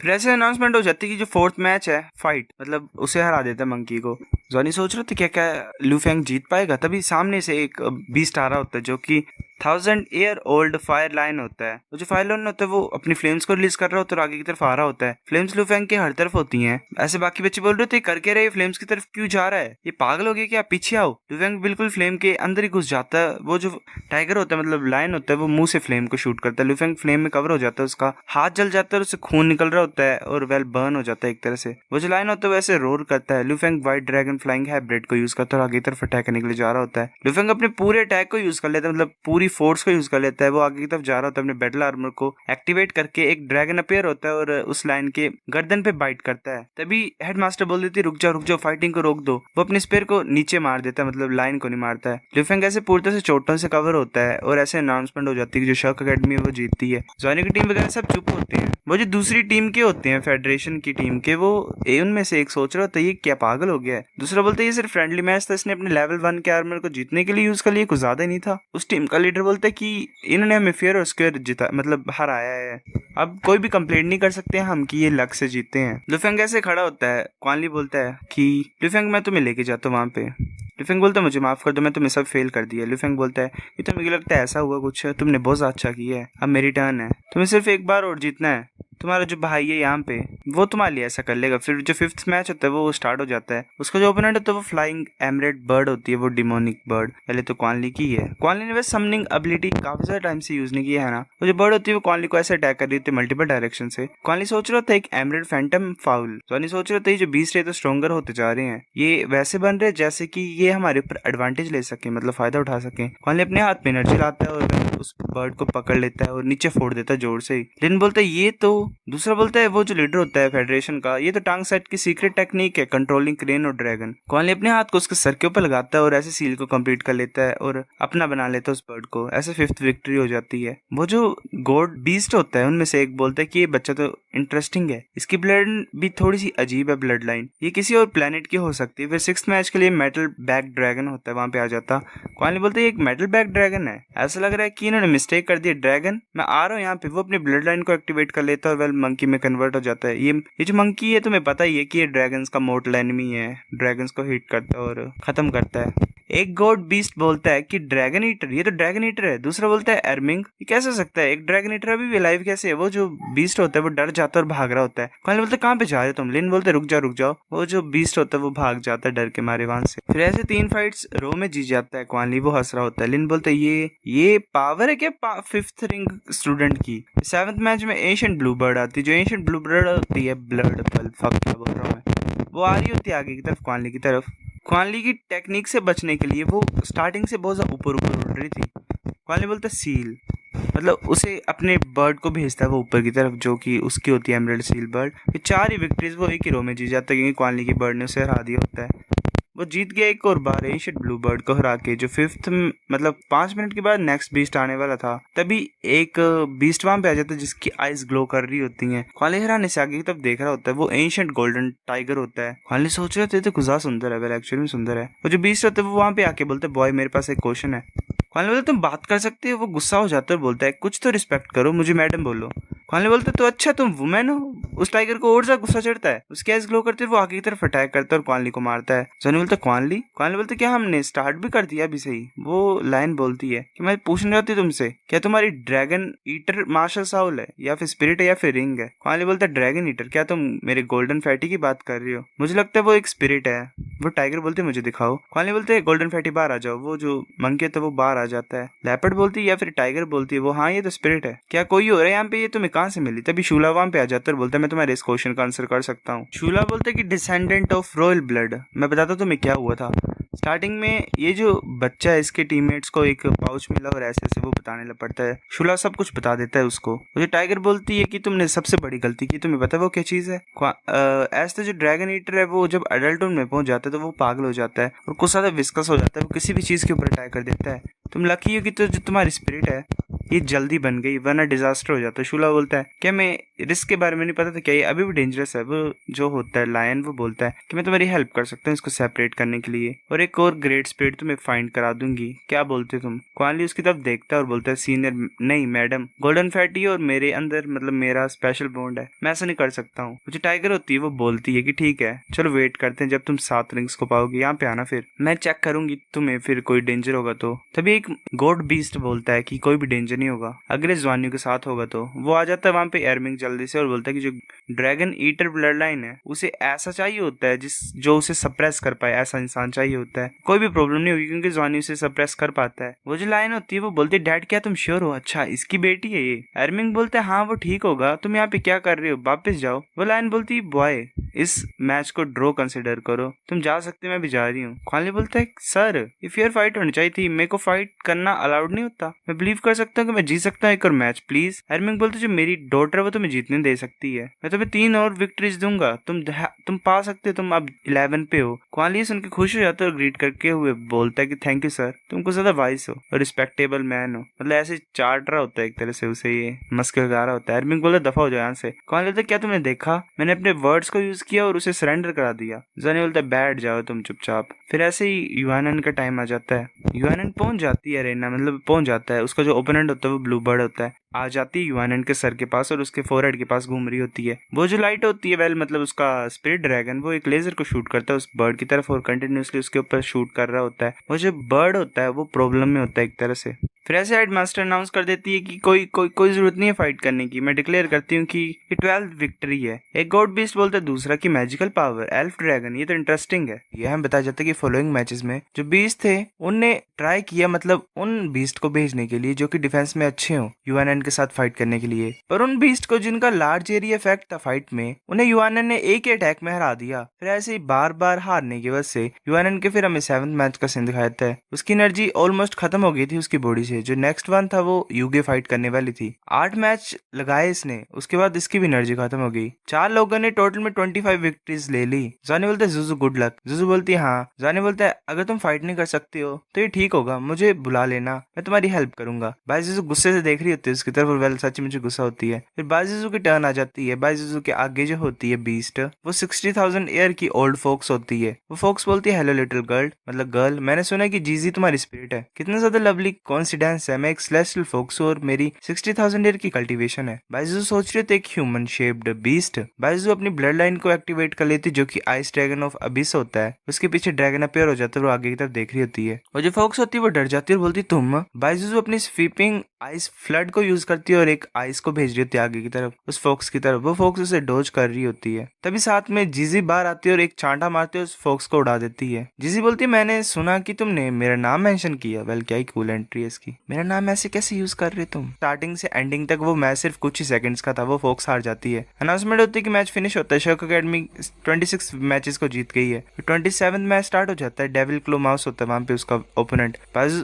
फिर ऐसे अनाउंसमेंट हो जाती है कि जो फोर्थ मैच है फाइट, मतलब उसे हरा देता है मंकी को। जॉनी सोच रहे थे क्या क्या लुफेंग जीत पाएगा, तभी सामने से एक बीस्ट आ रहा होता है जो कि 1000 ईयर ओल्ड फायर लाइन होता है। वो जो फायर लाइन होता है वो अपनी फ्लेम्स को रिलीज कर रहा होता है और आगे की तरफ आ रहा होता है। फ्लेम्स लुफेंग के हर तरफ होती हैं। ऐसे बाकी बच्चे बोल रहे थे करके रहे फ्लेम्स की तरफ क्यों जा रहा है, ये पागल हो गया क्या, पीछे आओ। लुफेंग बिल्कुल फ्लेम के अंदर ही घुस जाता है। वो जो टाइगर होता है मतलब लायन होता है वो मुंह से फ्लेम को शूट करता है। लुफेंग फ्लेम में कवर हो जाता है, उसका हाथ जल जाता है और उससे खून निकल रहा होता है और वेल बर्न हो जाता है एक तरह से। वो जो लायन होता है वैसे रोर करता है। लुफेंग व्हाइट ड्रैगन फ्लाइंग हाइब्रिड को यूज करता है और आगे की तरफ अटैक करने के लिए जा रहा होता है। लुफेंग अपने पूरे अटैक को यूज कर लेता है, मतलब पूरी फोर्स को यूज कर लेता है। वो आगे की तरफ जा रहा होता है, अपने बैटल आर्मर को एक्टिवेट करके एक ड्रैगन अपीयर होता है और उस लाइन के गर्दन पे बाइट करता है। तभी हेडमास्टर बोल देती है रुक जाओ फाइटिंग को रोक दो। वो अपने स्पेयर को नीचे मार देता है, मतलब लाइन को नहीं मारता है। लुफेंग ऐसे पूरी तरह से चोटों से कवर होता है और ऐसे अनाउंसमेंट हो जाती है कि जो शर्क एकेडमी है वो जीतती है। जॉनी की टीम वगैरह सब चुप होते हैं। वो जो दूसरी टीम के होते हैं फेडरेशन की टीम के, वो उनमें से एक सोच रहा होता है ये क्या पागल हो गया है। दूसरा बोलता है ये सिर्फ फ्रेंडली मैच था, इसने अपने लेवल 1 के आर्मर को जीतने के लिए यूज कर लिया, कुछ ज्यादा ही नहीं था। उस टीम का लीडर बोलता है कि इन्होंने हमें फेयर और स्क्वायर जीता, मतलब हराया है। अब कोई भी कंप्लेंट नहीं कर सकते हम कि ये लक से जीते हैं। लुफेंग ऐसे खड़ा होता है। क्वान ली बोलता है कि लुफेंग मैं तुम्हें लेके जाता हूँ वहां पे। लुफेंग बोलता है मुझे माफ कर दो, मैं तुम्हें सब फेल कर दिया। लुफेंग बोलता है ये तो मुझे लगता है ऐसा हुआ कुछ, तुमने बहुत अच्छा किया है, अब मेरी टर्न है, तुम्हें सिर्फ एक बार और जीतना है। तुम्हारा जो भाई है यहाँ पे वो तुम्हारे लिए ऐसा कर लेगा। फिर जो फिफ्थ मैच होता है वो स्टार्ट हो जाता है। उसका जो ओपोनेंट होता है वो फ्लाइंग एमरेट बर्ड होती है, वो डिमोनिक बर्ड। पहले तो क्वान ली की है। क्वान ली ने वैसे समनिंग एबिलिटी काफी सारे टाइम से यूज नहीं किया है ना। वो जो बर्ड होती है वो क्वान ली को ऐसे अटैक कर रही थी मल्टीपल डायरेक्शन से। क्वान ली सोच रहा था एक एमरेट फैंटम फाउल। जॉनी सोच रहा था ये जो बीस्ट है तो स्ट्रॉन्गर होते जा रहे हैं, ये वैसे बन रहे जैसे कि ये हमारे ऊपर एडवांटेज ले सके, मतलब फायदा उठा सके। क्वान ली अपने हाथ में एनर्जी लाता है और उस बर्ड को पकड़ लेता है और नीचे फोड़ देता है जोर से ही। लिन बोलता है ये तो, दूसरा बोलता है वो जो लीडर होता है फेडरेशन का, ये तो टांग सेट की सीक्रेट टेक्निक है, कंट्रोलिंग क्रेन और ड्रैगन। क्वान ली अपने हाथ को उसके सर के ऊपर लगाता है और ऐसे सील को कंप्लीट कर लेता है और अपना बना लेता है उस बर्ड को। ऐसे फिफ्थ विक्ट्री हो जाती है। वो जो गॉड बीस्ट होता है उनमें से एक बोलता है कि ये बच्चा तो इंटरेस्टिंग है, इसकी ब्लड भी थोड़ी सी अजीब है ब्लड लाइन, ये किसी और प्लेनेट की हो सकती है। फिर सिक्स्थ मैच के लिए मेटल बैक ड्रैगन होता है, वहां पे आ जाता। क्वान ली बोलते है एक मेटल बैक ड्रैगन है, ऐसा लग रहा है कि इन्होंने मिस्टेक कर दी ड्रैगन, मैं आ रहा हूँ यहाँ पे। वो अपनी ब्लड लाइन को एक्टिवेट कर लेता है और वेल मंकी में कन्वर्ट हो जाता है। ये जो मंकी है तुम्हें पता ही है कि ये ड्रैगन्स का मोर्टल एनिमी है, ड्रैगन्स को हिट करता है और खत्म करता है। एक गॉड बीस्ट बोलता है कि ड्रैगन ईटर, ये तो ड्रैगन ईटर है। दूसरा बोलता है एर्मिंग, ये कैसे हो सकता है, एक ड्रैगन ईटर अभी भी लाइव कैसे है। वो जो बीस्ट होता है वो डर जाता है और भाग रहा होता है। क्वान ली बोलते कहाँ पे जा रहे हो तुम। लिन बोलते रुक जाओ। वो जो बीस्ट होता है वो भाग जाता है डर के मारे वहां से। फिर ऐसे 3 फाइट्स रो में जीत जाता है क्वान ली, वो हंस रहा होता है। लिन बोलते ये पावर है क्या फिफ्थ रिंग स्टूडेंट की। 7th मैच में एशियंट ब्लू बर्ड आती है। जो एशियंट ब्लू बर्ड होती है ब्लड फक क्या बोल रहा हूँ मैं, वो आ रही होती है आगे की तरफ क्वान ली की तरफ। क्वान ली की टेक्निक से बचने के लिए वो स्टार्टिंग से बहुत ज्यादा ऊपर उड़ रही थी। क्वान ली बोलता सील, मतलब उसे अपने बर्ड को भेजता है वो ऊपर की तरफ, जो कि उसकी होती है एमरल्ड सील बर्ड। ये 4 ही विक्ट्रीज वो एक ही रो में जीत जाता है क्योंकि क्वान ली की बर्ड ने उसे हरा दिया होता है। वो जीत गया एक और बार एंशिएंट ब्लू बर्ड को हरा के, जो 5th मतलब 5 मिनट के बाद नेक्स्ट बीस्ट आने वाला था। तभी एक बीस्ट वहां पे आ जाता है जिसकी आईज ग्लो कर रही होती हैं। क्वाली हराने से आगे की तरफ देख रहा होता है, वो एंशिएंट गोल्डन टाइगर होता है। क्वाली सोच रहे थे तो गुजा सुंदर है, वेल एक्चुअली में सुंदर है। वो जो बीस्ट होता है वो वहां पे आके बोलते है, बॉय मेरे पास एक क्वेश्चन है। क्वाली बोलते तुम बात कर सकते हो। वो गुस्सा हो जाता है और बोलता है कुछ तो रिस्पेक्ट करो, मुझे मैडम बोलो। क्वाली बोलते तो अच्छा तुम वुमेन हो। उस टाइगर को और ज्यादा गुस्सा चढ़ता है, उसकी आइज ग्लो करते वो आगे की तरफ अटैक करता है और क्वाली को मारता है। जॉनी बोलता क्वाली बोलते क्या हमने स्टार्ट भी कर दिया अभी से ही। वो लाइन बोलती है कि मैं पूछना चाहती हूँ तुमसे, क्या तुम्हारी ड्रैगन ईटर मार्शल साउल है या फिर स्पिरिट है या फिर रिंग है। क्वाली बोलता है ड्रैगन ईटर, क्या तुम मेरे गोल्डन फैटी की बात कर रही हो? मुझे लगता है वो एक स्पिरिट है। वो टाइगर बोलते मुझे दिखाओ। क्वाली बोलते है गोल्डन फैटी बाहर आ जाओ। वो जो मंकी होता है वो बाहर आ जाता है। लेपर्ड बोलती है या फिर टाइगर बोलती है वो हाँ ये तो स्पिरिट है। क्या कोई हो रहा है यहाँ पे, ये तुम्हें कहाँ से मिली? तभी शूला वहां पे आ जाता है और बोलता है मैं तुम्हारे इस क्वेश्चन का आंसर कर सकता हूँ। शूला बोलता है कि डिसेंडेंट ऑफ रॉयल ब्लड। मैं बताता हूँ तुम्हें क्या हुआ था। स्टार्टिंग में ये जो बच्चा है इसके टीममेट्स को एक पाउच मिला और ऐसे ऐसे वो बताने लग पड़ता है। शूला सब कुछ बता देता है उसको। मुझे टाइगर बोलती है कि तुमने सबसे बड़ी गलती की, तुम्हें पता है वो क्या चीज है? ऐसे जो ड्रैगन ईटर है वो जब एडल्टहुड में पहुंच जाता है तो वो पागल हो जाता है और कुछ ज्यादा विस्कस हो जाता है। वो किसी भी चीज के ऊपर अटैक कर देता है। तुम लकी हो कि तो जो तुम्हारी स्पिरिट है ये जल्दी बन गई, वरना डिजास्टर हो जाता है। शूला बोलता है क्या मैं रिस्क के बारे में नहीं पता था क्या, ये अभी भी डेंजरस है। वो जो होता है लायन वो बोलता है कि मैं तुम्हारी हेल्प कर सकता हूँ इसको सेपरेट करने के लिए, और एक और ग्रेट स्पिरिट तुम्हें फाइंड करा दूंगी। क्या बोलते तुम? क्वाली उसकी तरफ देखता है और बोलता है सीनियर नहीं मैडम, गोल्डन फैटी और मेरे अंदर मतलब मेरा स्पेशल बॉन्ड है, मैं ऐसा नहीं कर सकता हूँ। मुझे टाइगर होती है वो बोलती है कि ठीक है चलो वेट करते हैं, जब तुम 7 रिंग्स को पाओगे यहाँ पे आना, फिर मैं चेक करूंगी तुम्हें, फिर कोई डेंजर होगा तो। तभी एक गॉड बीस्ट बोलता है कि कोई भी डेंजर नहीं होगा अगर इस जवानियों के साथ होगा तो। वो आ जाता है वहां पे एयरमिंग जल्दी से और बोलता है कि जो ड्रैगन ईटर ब्लड लाइन है उसे ऐसा चाहिए होता है जो उसे सप्रेस कर पाए, ऐसा इंसान चाहिए होता है। कोई भी प्रॉब्लम नहीं होगी क्योंकि जवानी उसे सप्रेस कर पाता है। वो जो लाइन होती है वो बोलती है डैड क्या तुम श्योर हो? अच्छा इसकी बेटी है ये? एयरमिंग बोलता है हाँ वो ठीक होगा, तुम यहाँ पे क्या कर रहे हो, वापस जाओ। वो लाइन बोलती है बॉय इस मैच को ड्रॉ कंसिडर करो, तुम जा सकते, मैं भी जा रही हूँ। क्वाली बोलता है सर ये फेयर फाइट होनी चाहिए थी, मेरे को फाइट करना अलाउड नहीं होता, मैं बिलीव कर सकता हूँ कि मैं जीत सकता हूँ एक और मैच प्लीज। एयरमिंग बोलते जो मेरी डॉटर है वो तुम्हें जीतने दे सकती है, मैं तुम्हें 3 और विक्ट्रीज दूंगा, तुम पा सकते हो, तुम अब 11 पे हो। क्वाली सुन के खुश हो जाता है और ग्रीट करके हुए बोलता है कि थैंक यू सर, तुम कुछ ज्यादा वाइस हो और रिस्पेक्टेबल मैन हो। मतलब ऐसे चाट रहा होता है एक तरह से उसे, ये मस्के लगा रहा होता है। एयरमिंग बोलता दफा हो जाए यहाँ से। क्वाली बोलता क्या तुमने देखा मैंने अपने वर्ड्स को यूज किया और उसे सरेंडर करा दिया। जॉनी बोलता है बैठ जाओ तुम चुपचाप। फिर ऐसे ही यूएनएन का टाइम आ जाता है। यूएनएन पहुंच जाती है रेना, मतलब पहुंच जाता है, उसका जो ओपोनेंट होता है वो ब्लू बर्ड होता है, आ जाती है यूएनएन के सर के पास और उसके फोरहेड के पास घूम रही होती है। वो जो लाइट होती है वेल मतलब उसका स्पिरिट ड्रैगन वो एक लेजर को शूट करता है उस बर्ड की तरफ और कंटिन्यूसली उसके ऊपर शूट कर रहा होता है। वो जो बर्ड होता है वो प्रॉब्लम में होता है एक तरह से। फिर ऐसे हेड मास्टर अनाउंस कर देती है कि कोई जरूरत नहीं है फाइट करने की, मैं डिक्लेयर करती हूँ कि ये 12th विक्ट्री है। एक गॉड बीस्ट बोलता है दूसरा की मैजिकल पावर एल्फ ड्रैगन, ये तो इंटरेस्टिंग है। यह हम बताया जाता है कि फॉलोइंग मैचेस में जो बीस्ट थे उनने ट्राई किया मतलब उन बीस्ट को भेजने के लिए जो कि डिफेंस में अच्छे हो यूएनएन के साथ फाइट करने के लिए, पर उन बीस्ट को जिनका लार्ज एरिया इफेक्ट था फाइट में उन्हें यूएनएन ने एक ही अटैक में हरा दिया। फिर ऐसे ही बार बार हारने की वजह से यूएनएन के फिर हमें 7th मैच का सीन दिखाया था। उसकी एनर्जी ऑलमोस्ट खत्म हो गई थी उसकी बॉडी से। जो नेक्स्ट वन था वो यूगे फाइट करने वाली थी। 8 मैच लगाए इसने, उसके बाद इसकी भी एनर्जी खत्म हो गई। 4 लोगों ने टोटल में 25 विक्ट्रीज ले ली। जॉनी बोलता है जुजू गुड लक। जुजू बोलती है हाँ। जॉनी बोलता है अगर तुम फाइट नहीं कर सकते हो तो ये ठीक होगा, मुझे बुला लेना, मैं तुम्हारी हेल्प करूंगा। भाई जुजू गुस्से से देख रही होती है उसकी तरफ और वेल सच मुझे गुस्सा होती है। फिर बाजीजू की टर्न आ जाती है। बाजीजू के आगे जो होती है बीस्ट वो 60,000 ईयर की ओल्ड फोक्स होती है। वो फोक्स बोलती है हेलो लिटिल गर्ल, मतलब गर्ल, मैंने सुना है कि जीजी तुम्हारी स्पिरिट है, कितना ज्यादा लवली कोइंसिडेंस है, मैं एक सेलेस्टियल फोक्स हूं और मेरी 60,000 ईयर की कल्टीवेशन है। बाजीजू सोच रहे थे एक ह्यूमन शेप्ड बीस्ट। बाजीजू अपनी ब्लड लाइन को एक्टिवेट कर लेती जो कि आइस ड्रैगन ऑफ अबिस होता है। उसके पीछे ड्रैगन अपेयर हो जाता है और वो आगे की तरफ देख रही होती है। और जो फोक्स होती है वो डर जाती है और बोलती तुम। बाजीजू अपनी स्वीपिंग आइस फ्लड को यूज करती है और एक आइस को भेज रही होती है आगे की तरफ उस फोक्स की तरफ। वो फोक्स उसे डोज कर रही होती है। तभी साथ में जीजी बाहर आती है और एक चांटा मारती है उस फोक्स को उड़ा देती है। जीजी बोलती है मैंने सुना कि तुमने मेरा नाम मेंशन किया। वेल क्या ही कूल एंट्री है इसकी, मेरा नाम ऐसे कैसे यूज कर रहे तुम। स्टार्टिंग से एंडिंग तक वो मैच सिर्फ कुछ ही सेकंड्स का था। वो फोक्स हार जाती है। अनाउंसमेंट होती है कि मैच फिनिश होता है। शर्क अकेडमी 26 मैचेस को जीत गई है। 27 मैच स्टार्ट हो जाता है। डेविल क्लो माउस होता है वहां पे उसका ओपोनेंट।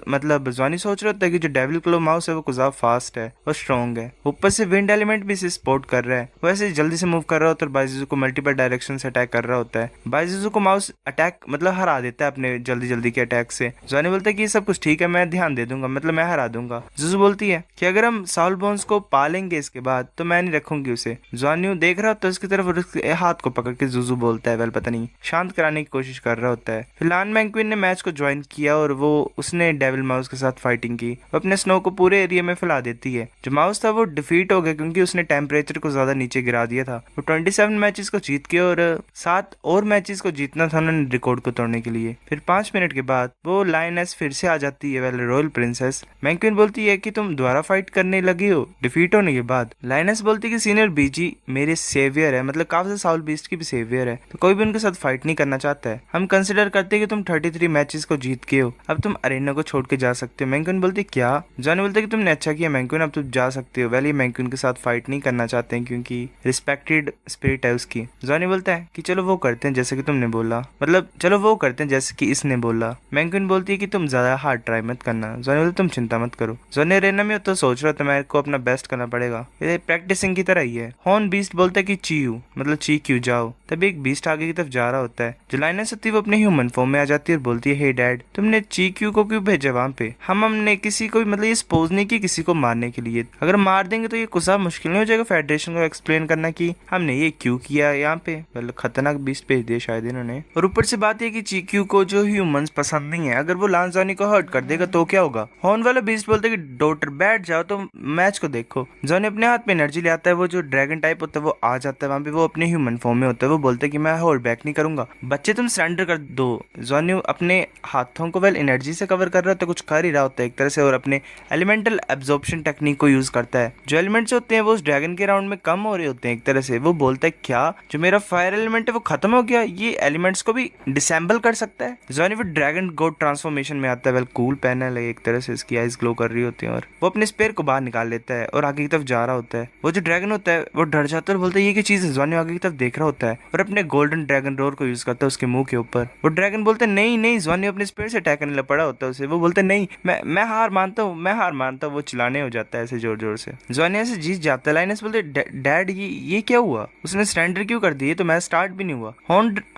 मतलब जॉनी सोच रहा होता है कि जो डेविल क्लो माउस है वो कुछ फास्ट है और स्ट्रॉन्ग है। ऊपर से विंड एलिमेंट भी इसे सपोर्ट कर रहा है। वैसे जल्दी से मूव कर रहा होता है और बाइजुजू को मल्टीपल डायरेक्शन से अटैक कर रहा होता है। बाइजुजू को माउस अटैक मतलब हरा देता है अपने जल्दी जल्दी के अटैक से। जॉनी बोलता है कि ये सब कुछ ठीक है, मैं ध्यान दे दूंगा, मतलब मैं हरा दूंगा। जुजू बोलती है कि अगर हम साउल बोन्स को पालेंगे इसके बाद तो मैं नहीं रखूंगी उसे। जॉनी देख रहा होता है उसकी तरफ और उसके हाथ को पकड़ के जुजू बोलता है, वेल पता नहीं शांत कराने की कोशिश कर रहा होता है। फिर लान मैंक्विन ने मैच को ज्वाइन किया और वो उसने डेविल माउस के साथ फाइटिंग की। वो अपने स्नो को पूरे एरिया में फैला देती है। जो माउस था वो डिफीट हो गया क्योंकि उसने टेम्परेचर को ज्यादा नीचे गिरा दिया था। वो 27 मैचेस को जीत के और 7 और मैचेस को जीतना था उन्होंने रिकॉर्ड को तोड़ने के लिए। फिर 5 मिनट के बाद वो लायनेस फिर से आ जाती है, वेल रॉयल प्रिंसेस। मैंक्विन बोलती है कि तुम दोबारा फाइट करने लगी हो डिफीट होने के बाद। लायनेस बोलती है कि सीनियर बीजी मेरे सेवियर है, मतलब काफी साउल बीस्ट की भी सेवियर है, तो कोई भी उनके साथ फाइट नहीं करना चाहता है। हम कंसिडर करते हैं कि तुम 33 मैचेस को जीत के हो, अब तुम अरेना को छोड़ के जा सकते हो। मैंक्विन बोलती है क्या? जॉनी बोलते कि तुमने अच्छा किया मैंक्विन, अब तुम जा सकते हो। वेल ये मैंक्विन के साथ फाइट नहीं करना चाहते हैं क्योंकि रिस्पेक्टेड स्पिरिट है उसकी। जॉनी बोलता है कि चलो वो करते हैं जैसे कि तुमने बोला, मतलब चलो वो करते हैं जैसे कि इसने बोला। मैंक्विन बोलती है कि तुम ज्यादा हार्ड ट्राई मत करना। जॉनी बोलता तुम चिंता मत करो। जॉनी अरेना में तो सोच रहा था मेरे को अपना बेस्ट करना पड़ेगा, ये प्रैक्टिसिंग की तरह ही है। हॉर्न बीस्ट बोलता है कि चीयू मतलब ची क्यों जाओ। तभी एक बीस्ट आगे की तरफ जा रहा होता है। जो लाइनेस होती है वो अपने ह्यूमन फॉर्म में आ जाती है और बोलती है हे डैड तुमने ची क्यू को क्यों भेजा वहां पे? हमने किसी को मतलब ये सपोज नहीं की किसी को मारने के लिए, अगर मार देंगे तो ये कुछ मुश्किल नहीं हो जाएगा फेडरेशन को एक्सप्लेन करना कि हमने ये क्यों किया यहाँ पे। मतलब खतरनाक बीस्ट भेज दिया शायद इन्होंने। और ऊपर से बात है कि ची क्यू को जो ह्यूमंस पसंद नहीं है, अगर वो लांस जॉनी को हर्ट कर देगा तो क्या होगा। हॉर्न वाला बीस्ट बोलते कि डॉटर बैठ जाओ तो मैच को देखो। जॉनी अपने हाथ में एनर्जी ले आता है, वो जो ड्रैगन टाइप होता है वो आ जाता है वहां पे, वो अपने ह्यूमन फॉर्म में होता है। वो बोलते है कि मैं होल्ड बैक नहीं करूंगा, बच्चे तुम सरेंडर कर दो। जॉनी अपने हाथों को वेल एनर्जी से कवर कर रहा होता है, कुछ कर ही रहा होता है एक तरह से, और अपने एलिमेंटल एब्जॉर्प्शन टेक्निक को यूज करता है। जो एलिमेंट्स होते हैं वो उस ड्रैगन के राउंड में कम हो रहे होते हैं एक तरह से। वो बोलता है क्या जो मेरा फायर एलिमेंट है वो खत्म हो गया, ये एलिमेंट्स को भी डिसेंबल कर सकता है। जॉनी फिर ड्रैगन गोड ट्रांसफॉर्मेशन में आता है, वेल कूल पैनल है एक तरह से, इसकी आइज ग्लो कर रही होती है, और वो अपने स्पेयर को बाहर निकाल लेता है और आगे की तरफ जा रहा होता है। वो जो ड्रैगन होता है वो डर जाता है और बोलता है ये क्या चीज है। जॉनी आगे की तरफ देख रहा होता है और अपने गोल्डन ड्रैगन रोर को यूज करता है उसके मुंह के ऊपर। वो ड्रैगन बोलते हैं नहीं नहीं। जॉनी अपने स्पेयर से अटैक करने लग पड़ा होता है उसे। वो बोलते नहीं मैं हार मानता हूँ, मैं हार मानता हूँ। वो चिल्लाने हो जाता है ऐसे जोर जोर से। जॉनी ऐसे जीत जाता है। लाइनस बोलते डैड ये क्या हुआ, उसने सरेंडर क्यों कर दी, तो मैं स्टार्ट भी नहीं हुआ।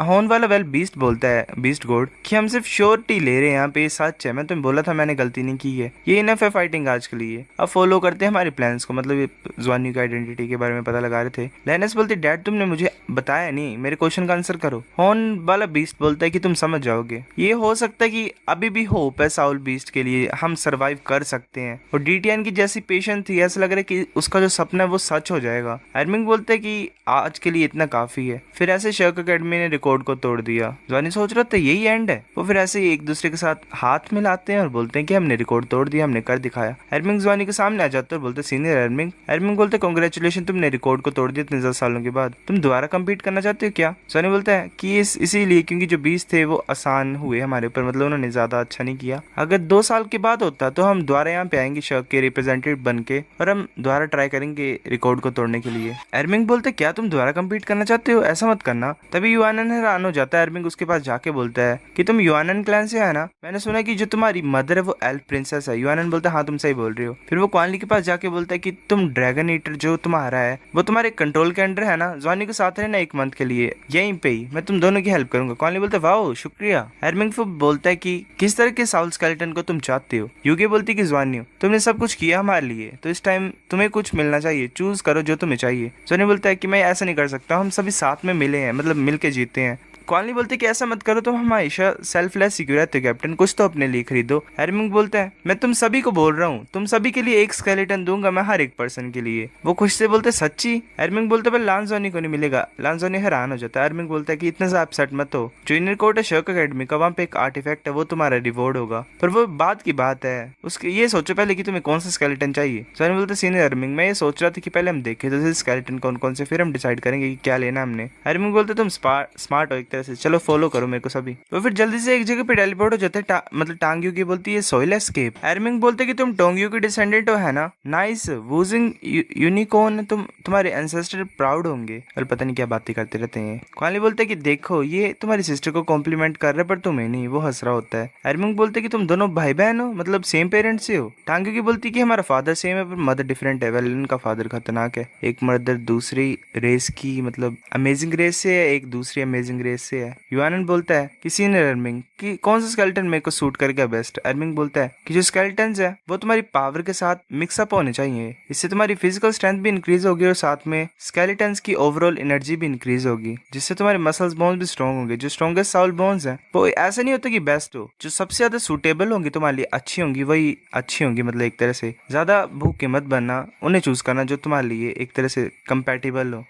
हॉर्न वाला वेल बीस्ट बोलता है बीस्ट गॉड कि हम सिर्फ श्योरिटी ले रहे हैं यहाँ पे, सच है, मैं तुम्हें बोला था मैंने गलती नहीं की है, ये इनफ है फाइटिंग आज के लिए, अब फॉलो करते हैं हमारे प्लान्स को। मतलब जॉनी की आइडेंटिटी के बारे में पता लगा रहे थे। लाइनस बोलते डैड तुमने मुझे बताया नहीं, मेरे क्वेश्चन का आंसर करो। हॉर्न वाला बीस्ट बोलता है कि तुम समझ जाओगे, ये हो सकता है कि अभी भी होप है साउल बीस्ट के लिए, हम सरवाइव कर सकते हैं। और डीटीएन की जैसी पेशेंट थी, ऐसा लग रहा है कि उसका जो सपना है वो सच हो जाएगा। एडमिंग बोलते हैं कि आज के लिए इतना काफी है। फिर ऐसे शर्क अकेडमी ने रिकॉर्ड को तोड़ दिया। जॉनी सोच रहा था यही एंड है। वो फिर ऐसे ही एक दूसरे के साथ हाथ मिलाते हैं और बोलते हैं कि हमने रिकॉर्ड तोड़ दिया, हमने कर दिखाया। एडमिंग जॉनी के सामने आ जाते हैं और बोलते सीनियर एडमिंग। एडमिंग बोलते कांग्रेचुलेशन, तुमने रिकॉर्ड को तोड़ दिया इतने 10 सालों के बाद, तुम दोबारा कम्पीट करना चाहते हो क्या? जॉनी बोलता है कि इसीलिए क्योंकि जो 20 थे वो आसान हुए हमारे ऊपर, मतलब उन्होंने ज्यादा अच्छा नहीं किया। अगर 2 साल के बाद होता तो हम दोबारा यहाँ पे आएंगे शर्क के रिप्रेजेंटेटिव बन के, और हम दोबारा ट्राई करेंगे रिकॉर्ड को तोड़ने के लिए। एडमिंग बोलते क्या तुम दोबारा कम्पीट करना चाहते हो, ऐसा मत करना। तभी युआनन हैरान हो जाता है। एडमिंग उसके पास जाके बोलता है कि तुम युआनन क्लैन से है ना, मैंने सुना कि जो तुम्हारी मदर है वो एल्फ प्रिंसेस है। युआनन बोलता है हाँ तुम सही बोल रहे हो। फिर वो क्वानली के पास जाके बोलता है कि तुम ड्रैगन ईटर जो तुम्हारा है वो तुम्हारे कंट्रोल के अंडर है ना, जॉनी के साथ रहना 1 मंथ के लिए यहीं पे ही, मैं तुम दोनों की हेल्प करूंगा। क्वानली बोलता है वाओ शुक्रिया। एडमिंग बोलता है कि किस तरह के साउल स्केलेटन को तुम चाहते हो। यूगे बोलती कि जॉनी तुमने सब कुछ किया हमारे लिए, तो इस टाइम तुम्हें कुछ मिलना चाहिए, चूज करो जो तुम्हें चाहिए। जॉनी बोलता है कि मैं ऐसा नहीं कर सकता, हम सभी साथ में मिले हैं, मतलब मिल के जीते हैं। क्वानली बोलते कि ऐसा मत करो, तुम हमेशा सेल्फलेस सिक्योर रहते हो कैप्टन, कुछ तो अपने लिए खरीदो। एडमिंग बोलता है मैं तुम सभी को बोल रहा हूँ, तुम सभी के लिए 1 स्केलेटन दूंगा मैं, हर एक पर्सन के लिए। वो खुश से बोलते सच्ची? एडमिंग बोलते भाई लांजोनी को नहीं मिलेगा। लांजोनी हैरान हो जाता है। एडमिंग बोलता है कि इतना सा अपसेट मत हो, जो इनर कोर्ट है शर्क अकेडमी का, वहाँ पे एक आर्टिफैक्ट है, वो तुम्हारा रिवॉर्ड होगा, पर वो बात की बात है, उसके ये सोचो पहले कि तुम्हें कौन सा स्केलेटन चाहिए। जॉनी बोलते सीनियर एडमिंग मैं ये सोच रहा था कि पहले हम देखें तो स्केलेटन कौन कौन से, फिर हम डिसाइड करेंगे कि क्या लेना हमने। एडमिंग बोलते तुम स्मार्ट हो एक तरह तरह से, चलो फॉलो करो मेरे को सभी। वो फिर जल्दी से एक जगह पे टेलीपोर्ट हो जाते हैं, मतलब टांग की बोलती है सोइल एस्केप। एरमिंग बोलते कि तुम टोंगियो की डिसेंडेंट हो है ना, नाइस वूजिंग यूनिकॉर्न, तुम्हारे एंसेस्टर प्राउड होंगे। और पता नहीं क्या बातें करते रहते हैं। क्वाली बोलते कि देखो ये तुम्हारी सिस्टर को कॉम्प्लीमेंट कर रहे पर तुम्हें नहीं, वो हंस रहा होता है। एरमिंग बोलते कि तुम दोनों भाई बहन हो, मतलब सेम पेरेंट्स से हो। टांगियो की बोलती कि हमारा फादर सेम है पर मदर डिफरेंट है। वेल इनका फादर खतरनाक है, एक मदर दूसरी रेस की मतलब अमेजिंग रेस से है, एक दूसरी अमेजिंग रेस से है। युआनन बोलता है कि सीनियर एरमिंग कि कौन सा स्केलेटन मेरे को सूट करेगा बेस्ट। एरमिंग बोलता है कि जो स्केलेटन्स है वो तुम्हारी पावर के साथ मिक्सअप होने चाहिए, इससे तुम्हारी फिजिकल स्ट्रेंथ भी इंक्रीज होगी और साथ में स्केलेटन्स की ओवरऑल एनर्जी भी इंक्रीज होगी, जिससे तुम्हारे मसल्स बोन्स भी स्ट्रॉन्ग होंगे। जो स्ट्रॉन्गेस्ट साउल बोन्स हैं वो ऐसा नहीं होता कि बेस्ट हो, जो सबसे ज्यादा सूटेबल होंगी तुम्हारे लिए अच्छी होंगी वही अच्छी होंगी। मतलब एक तरह से ज्यादा भूखे मत बनना, उन्हें चूज करना जो तुम्हारे लिए एक तरह से कंपैटिबल हो।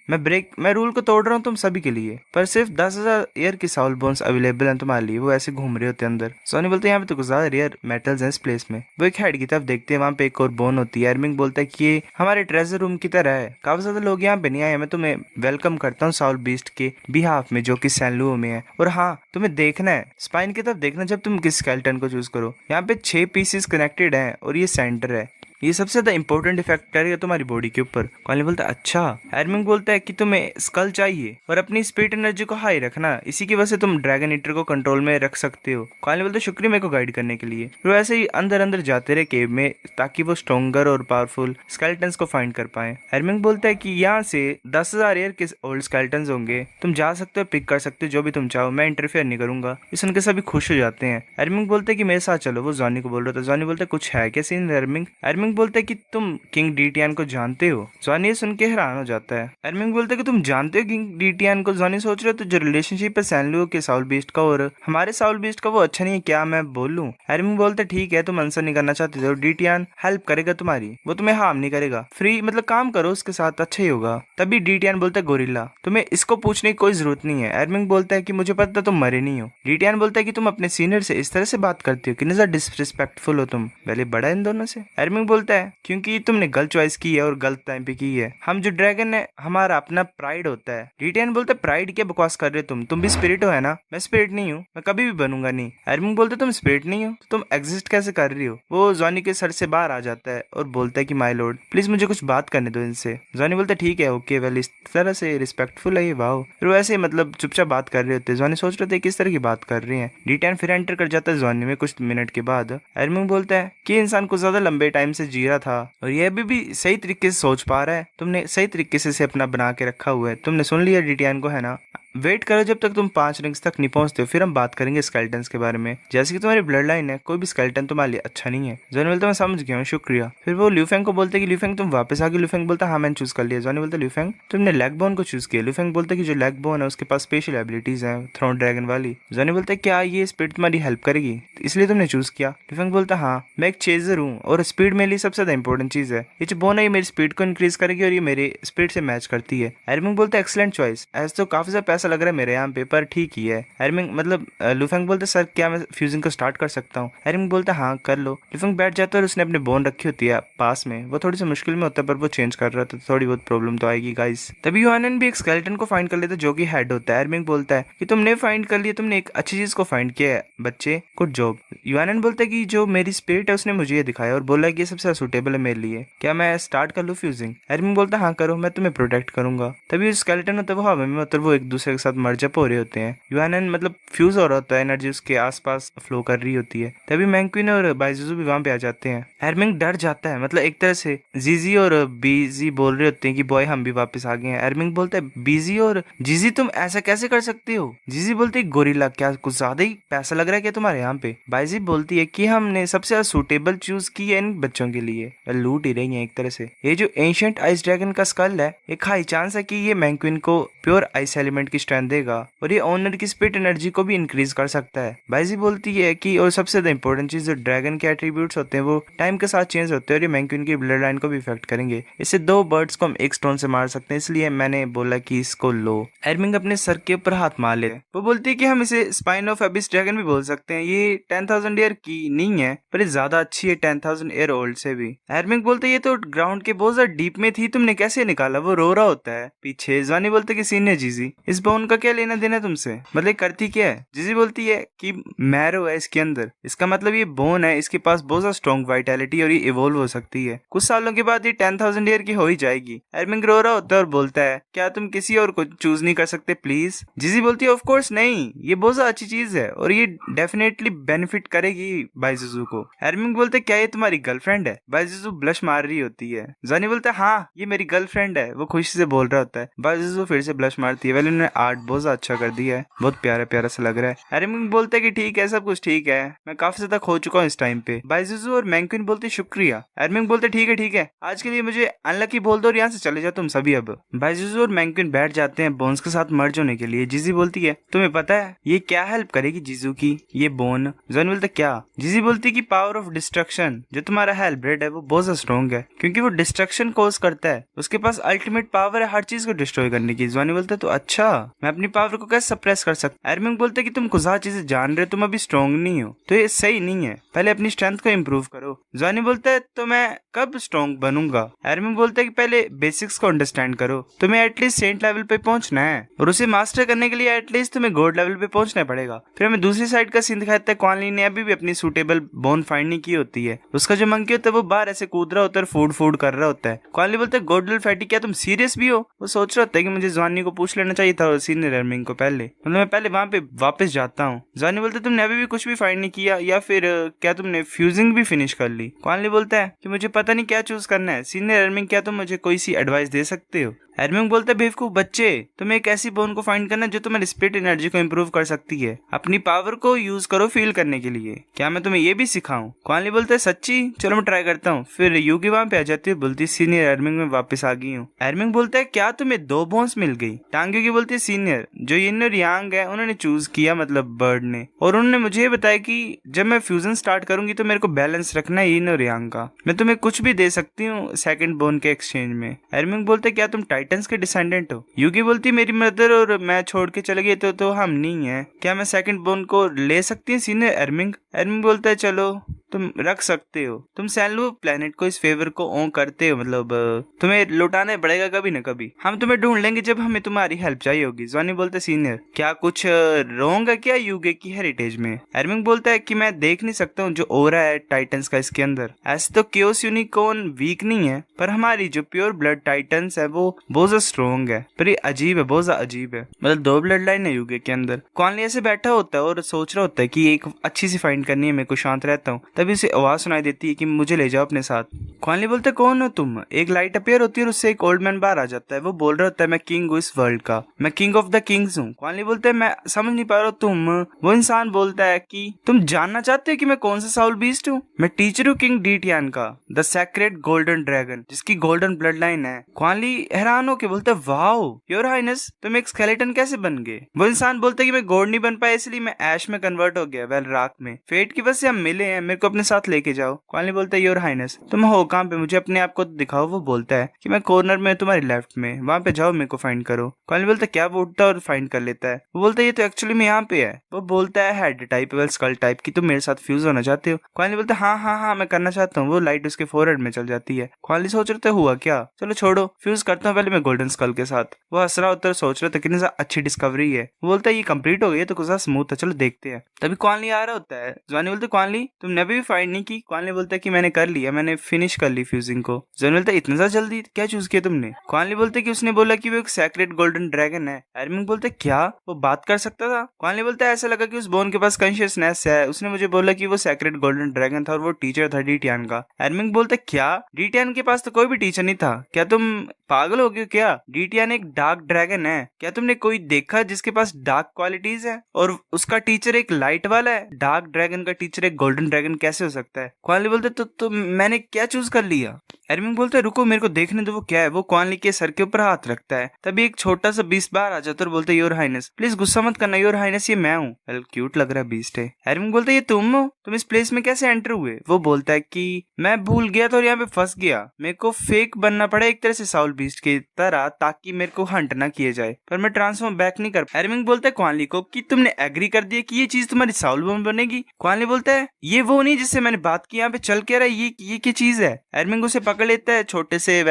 मैं रूल को तोड़ रहा हूँ तुम सभी के लिए, पर सिर्फ 10,000 ईयर की साउल बोन्स अवेलेबल हैं तुम्हारे लिए, वो ऐसे घूम रहे होते हैं अंदर। सोनी बोलते हैं यहाँ पे तो कुछ ज्यादा रेयर मेटल्स हैं इस प्लेस में। वो एक हेड की तरफ देखते हैं, वहाँ पे एक और बोन होती है। एरमिंग बोलता है कि ये हमारे ट्रेजर रूम की तरह है, काफी ज्यादा लोग यहाँ पे नहीं आए, मैं तुम्हें वेलकम करता हूँ साउल बीस्ट के बिहाफ में जो कि सैनलुओ में है। और हाँ तुम्हें देखना है स्पाइन की तरफ देखना जब तुम किस स्केलेटन को चूज करो। यहाँ पे 6 पीसेस कनेक्टेड हैं और ये सेंटर है, ये सबसे ज्यादा इंपॉर्टेंट इफेक्ट करेगा तुम्हारी बॉडी के ऊपर। कॉलिन बोलता है अच्छा। एरमिंग बोलता है कि तुम्हें स्कल चाहिए और अपनी स्पिरिट एनर्जी को हाई रखना, इसी की वजह से तुम ड्रैगन ईटर को कंट्रोल में रख सकते हो। कॉलिन बोलता है शुक्रिया मेरे को गाइड करने के लिए। फिर ऐसे ही अंदर अंदर जाते रहे केव में ताकि वो स्ट्रॉन्गर और पावरफुल स्केलेटन्स को फाइंड कर पाए। एरमिंग बोलता है कि यहाँ से 10,000 ईयर के ओल्ड स्केलेटन्स होंगे, तुम जा सकते हो पिक कर सकते हो जो भी तुम चाहो, मैं इंटरफेयर नहीं करूंगा। ये सुनकर सभी खुश हो जाते हैं। एरमिंग बोलते है कि मेरे साथ चलो, वो जॉनी को बोल रहा था। जॉनी बोलता है कुछ है क्या सीन एरमिंग। एरमिंग बोलता है कि तुम किंग डीटियन को जानते हो। जॉनी ये सुन के हैरान हो जाता है। एरमिंग बोलते है कि तुम जानते हो किंग डीटियन को। जॉनी सोच रहे हो तो जो रिलेशनशिप है सैनलुओ के साउल बीस्ट का और हमारे साउल बीस्ट का वो अच्छा नहीं है, क्या मैं बोल लूं। एरमिंग बोलते ठीक है तुम आंसर नहीं करना चाहते हो, डीटियन हेल्प करेगा तुम्हारी, वो तुम्हें हार्म नहीं करेगा, फ्री मतलब काम करो उसके साथ अच्छा ही होगा। तभी डीटियन बोलता है गोरिल्ला तुम्हें इसको पूछने की कोई जरूरत नहीं है। एरमिंग बोलता है कि मुझे पता तुम मरे नहीं हो। डीटियन बोलता है कि तुम अपने सीनियर से इस तरह से बात करती हो, कितने ज्यादा डिसरिस्पेक्टफुल हो तुम, पहले बड़ा इन दोनों से। एरमिंग बोलता है क्योंकि तुमने गलत चॉइस की है और गलत टाइम पे की है, हम जो ड्रैगन है हमारा अपना प्राइड होता है। डीटियन बोलता है प्राइड क्या बकवास कर रहे हो तुम भी स्पिरिट हो है ना। मैं स्पिरिट नहीं हूँ, मैं कभी भी बनूंगा नहीं। एरमिंग बोलते तुम स्पिरिट नहीं हो तो तुम एग्जिस्ट कैसे कर रही हो। वो जॉनी के सर से बाहर आ जाता है और बोलता है कि माय लॉर्ड प्लीज मुझे कुछ बात करने दो इनसे। जॉनी बोलता है ठीक है ओके वेल, इस तरह से रिस्पेक्टफुल है ये, वाओ। फिर वैसे मतलब चुपचाप बात कर रहे होते। जॉनी सोच रहे थे किस तरह की बात कर रही है। डीटियन फिर एंटर कर जाता है जॉनी में कुछ मिनट के बाद। एरमिंग बोलता है कि इंसान को ज्यादा लंबे टाइम से जी रहा था और ये अभी भी सही तरीके से सोच पा रहा है, तुमने सही तरीके से अपना बना के रखा हुआ है, तुमने सुन लिया डीटियन को है ना। वेट करो जब तक तुम 5 रिंग्स तक नहीं पहुंचते हो, फिर हम बात करेंगे स्केलेटन्स के बारे में। जैसे कि तुम्हारी ब्लड लाइन है, कोई भी स्केलेटन तुम्हारे लिए अच्छा नहीं है। जॉनी बोलता मैं समझ गया हूँ शुक्रिया। फिर वो ल्यूफेंग को बोलते कि ल्यूफेंग तुम वापस आ गए। ल्यूफेंग बोलता हाँ मैंने चूज कर लिया। जॉनी बोलता ल्यूफेंग तुमने लेग बोन को चूज किया। ल्यूफेंग बोलता कि जो लेग बोन है उसके पास स्पेशल एबिलिटीज है थ्रोन ड्रैगन वाली। जॉनी बोलता क्या ये स्पीड तुम्हारी हेल्प करेगी इसलिए तुमने चूज किया। ल्यूफेंग बोलता हाँ मैं एक चेजर हूँ और स्पीड मेरे लिए सबसे ज्यादा इंपॉर्टेंट चीज है, ये जो बोन है ये मेरी स्पीड को इंक्रीज करेगी और ये मेरे स्पीड से मैच करती है। एरमिंग बोलता है एक्सलेंट चॉइस, ऐसे तो काफी ज्यादा पैसा लग रहा है मेरे यहाँ पे पर ठीक ही है। एरमिंग मतलब लुफेंग बोलते सर क्या मैं फ्यूजिंग को स्टार्ट कर सकता हूँ। एरमिंग बोलता हाँ कर लो। लुफेंग बैठ जाता है और उसने अपने बोन रखी होती है पास में, वो थोड़ी सी मुश्किल में होता है पर वो चेंज कर रहा था तो थोड़ी बहुत प्रॉब्लम तो आएगी गाइस। तभी यूआनन भी एक स्केलेटन को फाइंड कर लेता है जो कि हेड होता है। एरमिंग बोलता है कि तुमने फाइंड कर लिया, तुमने एक अच्छी चीज को फाइंड किया है बच्चे, गुड जॉब। यूआनन बोलता है कि जो मेरी स्पिरिट है उसने मुझे ये दिखाया और बोला कि ये सबसे सूटेबल है मेरे लिए, क्या मैं स्टार्ट कर लूँ फ्यूजिंग। एरमिंग बोलता है हाँ करो, मैं तुम्हें प्रोटेक्ट करूंगा। तभी स्केलेटन होता है वो हवा में मतलब वो एक दूसरे के साथ मर्जअप हो रहे होते हैं। यूआनन मतलब फ्यूज हो रहा होता है, एनर्जी उसके आसपास फ्लो कर रही होती है। तभी मैंक्विन और बाइजुजू भी वहां पे आ जाते हैं। एरमिंग डर जाता है, मतलब एक तरह से जीजी और बीजी बोल रहे होते हैं कि बॉय हम भी वापस आ गए हैं। एरमिंग बोलता है बीजी और जीजी तुम ऐसा कैसे कर सकते हो। जीजी बोलते है गोरिल्ला क्या कुछ ज्यादा ही पैसा लग रहा है क्या तुम्हारे यहाँ पे। बाइजी बोलती है कि हमने सबसे ज्यादा सूटेबल चूज की है इन बच्चों के लिए, लूट ही रही है एक तरह से। ये जो एंशिएंट आइस ड्रैगन का स्कल है एक हाई चांस है कि ये मैंक्विन को प्योर आइस एलिमेंट की स्ट्रेंथ देगा और ये ओनर की स्पिरिट एनर्जी को भी इंक्रीज कर सकता है। बाइजी बोलती है कि और सबसे ज्यादा इंपॉर्टेंट चीज जो ड्रैगन के एट्रीब्यूट्स होते हैं वो टाइम के साथ चेंज होते हैं और ये मैंक्विन की ब्लड लाइन को भी इफेक्ट करेंगे। इससे 2 बर्ड्स को हम एक स्टोन से मार सकते हैं, इसलिए मैंने बोला कि इसको लो। एरमिंग अपने सर के ऊपर हाथ मार ले, वो बोलती है कि हम इसे स्पाइन ऑफ एबिस ड्रैगन भी बोल सकते हैं, ये 10,000 ईयर की नहीं है पर ये ज्यादा अच्छी है 10,000 ईयर ओल्ड से भी। एरमिंग बोलते ये तो ग्राउंड के बहुत ज्यादा डीप में थी, तुमने कैसे निकाला। वो रो रहा होता है पीछे। जॉनी बोलते कि सीनियर जीजी इस बोन का क्या लेना देना तुमसे, मतलब करती क्या है? जिजी बोलती है कि मैरो है इसके अंदर, इसका मतलब ये बोन है, इसके पास बहुत ज्यादा स्ट्रॉन्ग वाइटैलिटी और ये इवोल्व हो सकती है, कुछ सालों के बाद ये 10,000 ईयर की हो ही जाएगी। एरमिंग रो रहा होता है और बोलता है क्या तुम किसी और को चूज नहीं कर सकते प्लीज? जिजी बोलती है ऑफ कोर्स नहीं, ये बहुत ज्यादा अच्छी चीज है और ये डेफिनेटली बेनिफिट करेगी बाइजुजू को। एरमिंग बोलते क्या ये तुम्हारी गर्लफ्रेंड है? बाइजुजू ब्लश मार रही होती है। जॉनी बोलता है हाँ ये मेरी गर्लफ्रेंड है, वो खुशी से बोल रहा होता है। बाइजुजू फिर से ब्लश मारती है। वेल उन्होंने आर्ट बहुत अच्छा कर दिया है, बहुत प्यारा प्यारा सा लग रहा है। एरमिंग बोलता है कि ठीक है सब कुछ ठीक है, मैं काफी ज्यादा खो चुका हूँ इस टाइम पे। बाइजुजू और मैंक्विन बोलते शुक्रिया। एरमिंग बोलते ठीक है आज के लिए मुझे अनलकी बोल दो और यहाँ से चले जाओ तुम सभी अब। बाइजुजू और मैंक्विन बैठ जाते हैं बोन्स के साथ मर्ज होने के लिए। जिजी बोलती है तुम्हें पता है ये क्या हेल्प करेगी जीजू की, ये बोन? जॉनी बोलता क्या? जिजी बोलती की पावर ऑफ डिस्ट्रक्शन, जो तुम्हारा हेलब्रेड है वो बहुत ज्यादा स्ट्रॉन्ग है क्योंकि वो डिस्ट्रक्शन कोज करता है, उसके पास अल्टीमेट पावर है हर चीज को डिस्ट्रॉय करने की। जॉनी बोलता है तो अच्छा मैं अपनी पावर को कैसे सप्रेस कर सकता? एरमिंग बोलते कि तुम कुछ चीजें जान रहे हो, तुम अभी स्ट्रॉन्ग नहीं हो तो ये सही नहीं है, पहले अपनी स्ट्रेंथ को इम्प्रूव करो। जॉनी बोलता है तो मैं कब स्ट्रॉन्ग बनूंगा? एरमिंग बोलता है कि पहले बेसिक्स को अंडरस्टैंड करो, तुम्हें एटलीस्ट सेंट लेवल पे पहुंचना है और उसे मास्टर करने के लिए एटलीस्ट तुम्हें गॉड लेवल पे पहुंचना पड़ेगा। फिर हमें दूसरी साइड का सीन दिखाता है क्वानली ने अभी भी अपनी सूटेबल बोन फाइंड नहीं की होती है। उसका जो मंकी होता है वो बाहर ऐसे कूद रहा होता है, फूड कर रहा होता है। क्वानली बोलता है गॉड लेवल फैटी क्या तुम सीरियस भी हो? वो सोच रहा होता है कि मुझे जॉनी को पूछ लेना चाहिए था सीनियर एरमिंग को पहले, मतलब मैं पहले वहां पे वापस जाता हूँ। जॉनी बोलता है तुमने अभी भी कुछ भी फाइंड नहीं किया या फिर क्या तुमने फ्यूजिंग भी फिनिश कर ली? क्वानली बोलता है कि मुझे पता नहीं क्या चूज करना है सीनियर एरमिंग, क्या तुम मुझे कोई सी एडवाइस दे सकते हो? एरमिंग बोलता है बेवकूफ बच्चे, तुम्हें एक ऐसी बोन को फाइंड करना जो तुम्हारी स्पिरिट एनर्जी को इम्प्रूव कर सकती है, अपनी पावर को यूज करो फील करने के लिए, क्या मैं तुम्हें ये भी सिखाऊं? क्वानली बोलता है सच्ची, चलो मैं ट्राई करता हूँ। फिर यूगी वहां पे आ जाती है, बोलती सीनियर एरमिंग में वापस आ गई हूँ। एरमिंग बोलता है क्या तुम्हें 2 बोन्स मिल गई? टांग यूगी बोलती है सीनियर जो यिन और यांग है उन्होंने चूज किया, मतलब बर्ड ने, और उन्होंने मुझे ये बताया कि जब मैं फ्यूजन स्टार्ट करूंगी तो मेरे को बैलेंस रखना है यिन और यांग का, मैं तुम्हें कुछ भी दे सकती हूँ सेकंड बोन के एक्सचेंज में। एरमिंग बोलते क्या तुम टाइटन्स के डिसेंडेंट हो? यूगी बोलती मेरी मदर और मैं छोड़ के चले गए तो हम नहीं है, क्या मैं सेकंड बोन को ले सकती हूँ सीनियर एरमिंग? एरमिंग बोलता है चलो तुम रख सकते हो, तुम सैनलू प्लेनेट को इस फेवर को ऑन करते हो, मतलब तुम्हें लौटाना पड़ेगा कभी न कभी, हम तुम्हें ढूंढ लेंगे जब हमें तुम्हारी हेल्प चाहिए होगी। जॉनी बोलता है सीनियर क्या कुछ रॉन्ग है क्या यूगे की हेरिटेज में? एरमिंग बोलता है कि मैं देख नहीं सकता हूँ जो ओरा है टाइटन्स का इसके अंदर, ऐसे तो क्योस यूनिकॉर्न वीक नहीं है पर हमारी जो प्योर ब्लड टाइटन्स है वो बहुत ज्यादा स्ट्रॉन्ग है, पर ये अजीब है, बहुत ज्यादा अजीब है, मतलब 2 ब्लड लाइन है यूगे के अंदर। क्वानली ऐसे बैठा होता है और सोच रहा होता है कि एक अच्छी सी फाइंड करनी है, मेरे को शांत रहता हूँ, तभी उसे आवाज सुनाई देती है कि मुझे ले जाओ अपने साथ। क्वानली बोलते कौन हो तुम? एक लाइट अपियर होती है और उससे एक ओल्ड मैन बाहर आ जाता है, वो बोल रहा होता है मैं किंग हूँ इस वर्ल्ड का, मैं किंग ऑफ द किंग्स हूँ। क्वानली बोलते है मैं समझ नहीं पा रहा तुम। वो इंसान बोलता है कि तुम जानना चाहते हो कि मैं कौन सा साउल बीस्ट हूँ? मैं टीचर हूँ किंग डीटियान का, द सेक्रेट गोल्डन ड्रैगन, जिसकी गोल्डन ब्लड लाइन है। क्वानली हैरान होकर बोलता है वाओ योर हाइनेस तुम एक स्केलेटन कैसे बन गए? वो इंसान बोलता है कि मैं गॉड नहीं बन पाया इसलिए मैं ऐश में कन्वर्ट हो गया, वेल राख में, फेट की वजह से हम मिले हैं, मेरे को अपने साथ लेके जाओ। क्वानली बोलता है योर हाइनेस तुम हो कहाँ पे, मुझे अपने आप को दिखाओ। वो बोलता है कि मैं कॉर्नर में तुम्हारी लेफ्ट में, वहां पे जाओ मेरे को फाइंड करो। क्वानली बोलता है क्या? वो उठता और फाइंड कर लेता है। वो बोलता है ये तो एक्चुअली में यहाँ पे है। वो बोलता है head type well skull type की, तुम मेरे साथ फ्यूज होना चाहते हो? क्वानली बोलता है हाँ मैं करना चाहता हूँ। वो लाइट उसके फोरहेड में चल जाती है। क्वानली सोच रहे थे हुआ क्या, चलो छोड़ो फ्यूज करता हूँ पहले मैं गोल्डन स्कल के साथ। वो हंस रहा होता है, सोच रहा था कितनी अच्छी डिस्कवरी है। वो बोलता है ये कंप्लीट हो गई है तो कुछ स्मूथ है, चलो देखते हैं। तभी क्वानली आ रहा होता है। जॉनी बोलते क्वानली तुमने अभी भी फाइंड नहीं की? क्वानली बोलता है कि मैंने कर लिया, मैंने फिनिश कर ली फ्यूजिंग को। जॉनी बोलता है इतना ज्यादा जल्दी क्या चूज किया तुमने? क्वानली बोलते कि उसने बोला कि वो एक सेक्रेट गोल्डन ड्रैगन है। एरमिंग बोलते क्या वो बात कर सकता था? क्वानली बोलता है ऐसा लगा कि उस बोन के पास कॉन्शियसनेस है, उसने मुझे बोला कि वो सेक्रेट गोल्डन ड्रैगन था और वो टीचर था डीटियान का। एरमिंग बोलते क्या डीटियान के पास तो कोई भी टीचर नहीं था, क्या तुम पागल हो गए क्या? डीटियान एक डार्क ड्रैगन है, क्या तुमने कोई देखा जिसके पास डार्क क्वालिटीज है? और उसका टीचर एक लाइट वाला है, डार्क ड्रैगन का टीचर एक गोल्डन ड्रैगन कैसे हो सकता है? क्वानली बोलते तो मैंने क्या चूज कर लिया? एरमिंग बोलते है रुको मेरे को देखने दो वो क्या है। वो क्वानली के सर के ऊपर हाथ रखता है, तभी एक छोटा सा बीस्ट बाहर आ जाता है और बोलते योर हाइनेस प्लीज गुस्सा मत करना, योर हाइनेस ये मैं हूँ। वेल क्यूट लग रहा है बीस्ट है। एरमिंग बोलते ये तुम हो, तुम इस प्लेस में कैसे एंटर हुए? वो बोलता है कि मैं भूल गया था और यहाँ पे फंस गया, मेरे को फेक बनना पड़ा एक तरह से साउल बीस्ट की तरह ताकि मेरे को हंट ना किए जाए, पर मैं ट्रांसफॉर्म बैक नहीं कर। एरमिंग बोलता है क्वान ली को कि तुमने एग्री कर दिया कि ये चीज तुम्हारी साउल बोन बनेगी। क्वान ली बोलता है ये वो नहीं जिससे मैंने बात की, यहाँ पे चल के रहा है, ये क्या चीज है। एरमिंग उसे पकड़ लेता है छोटे से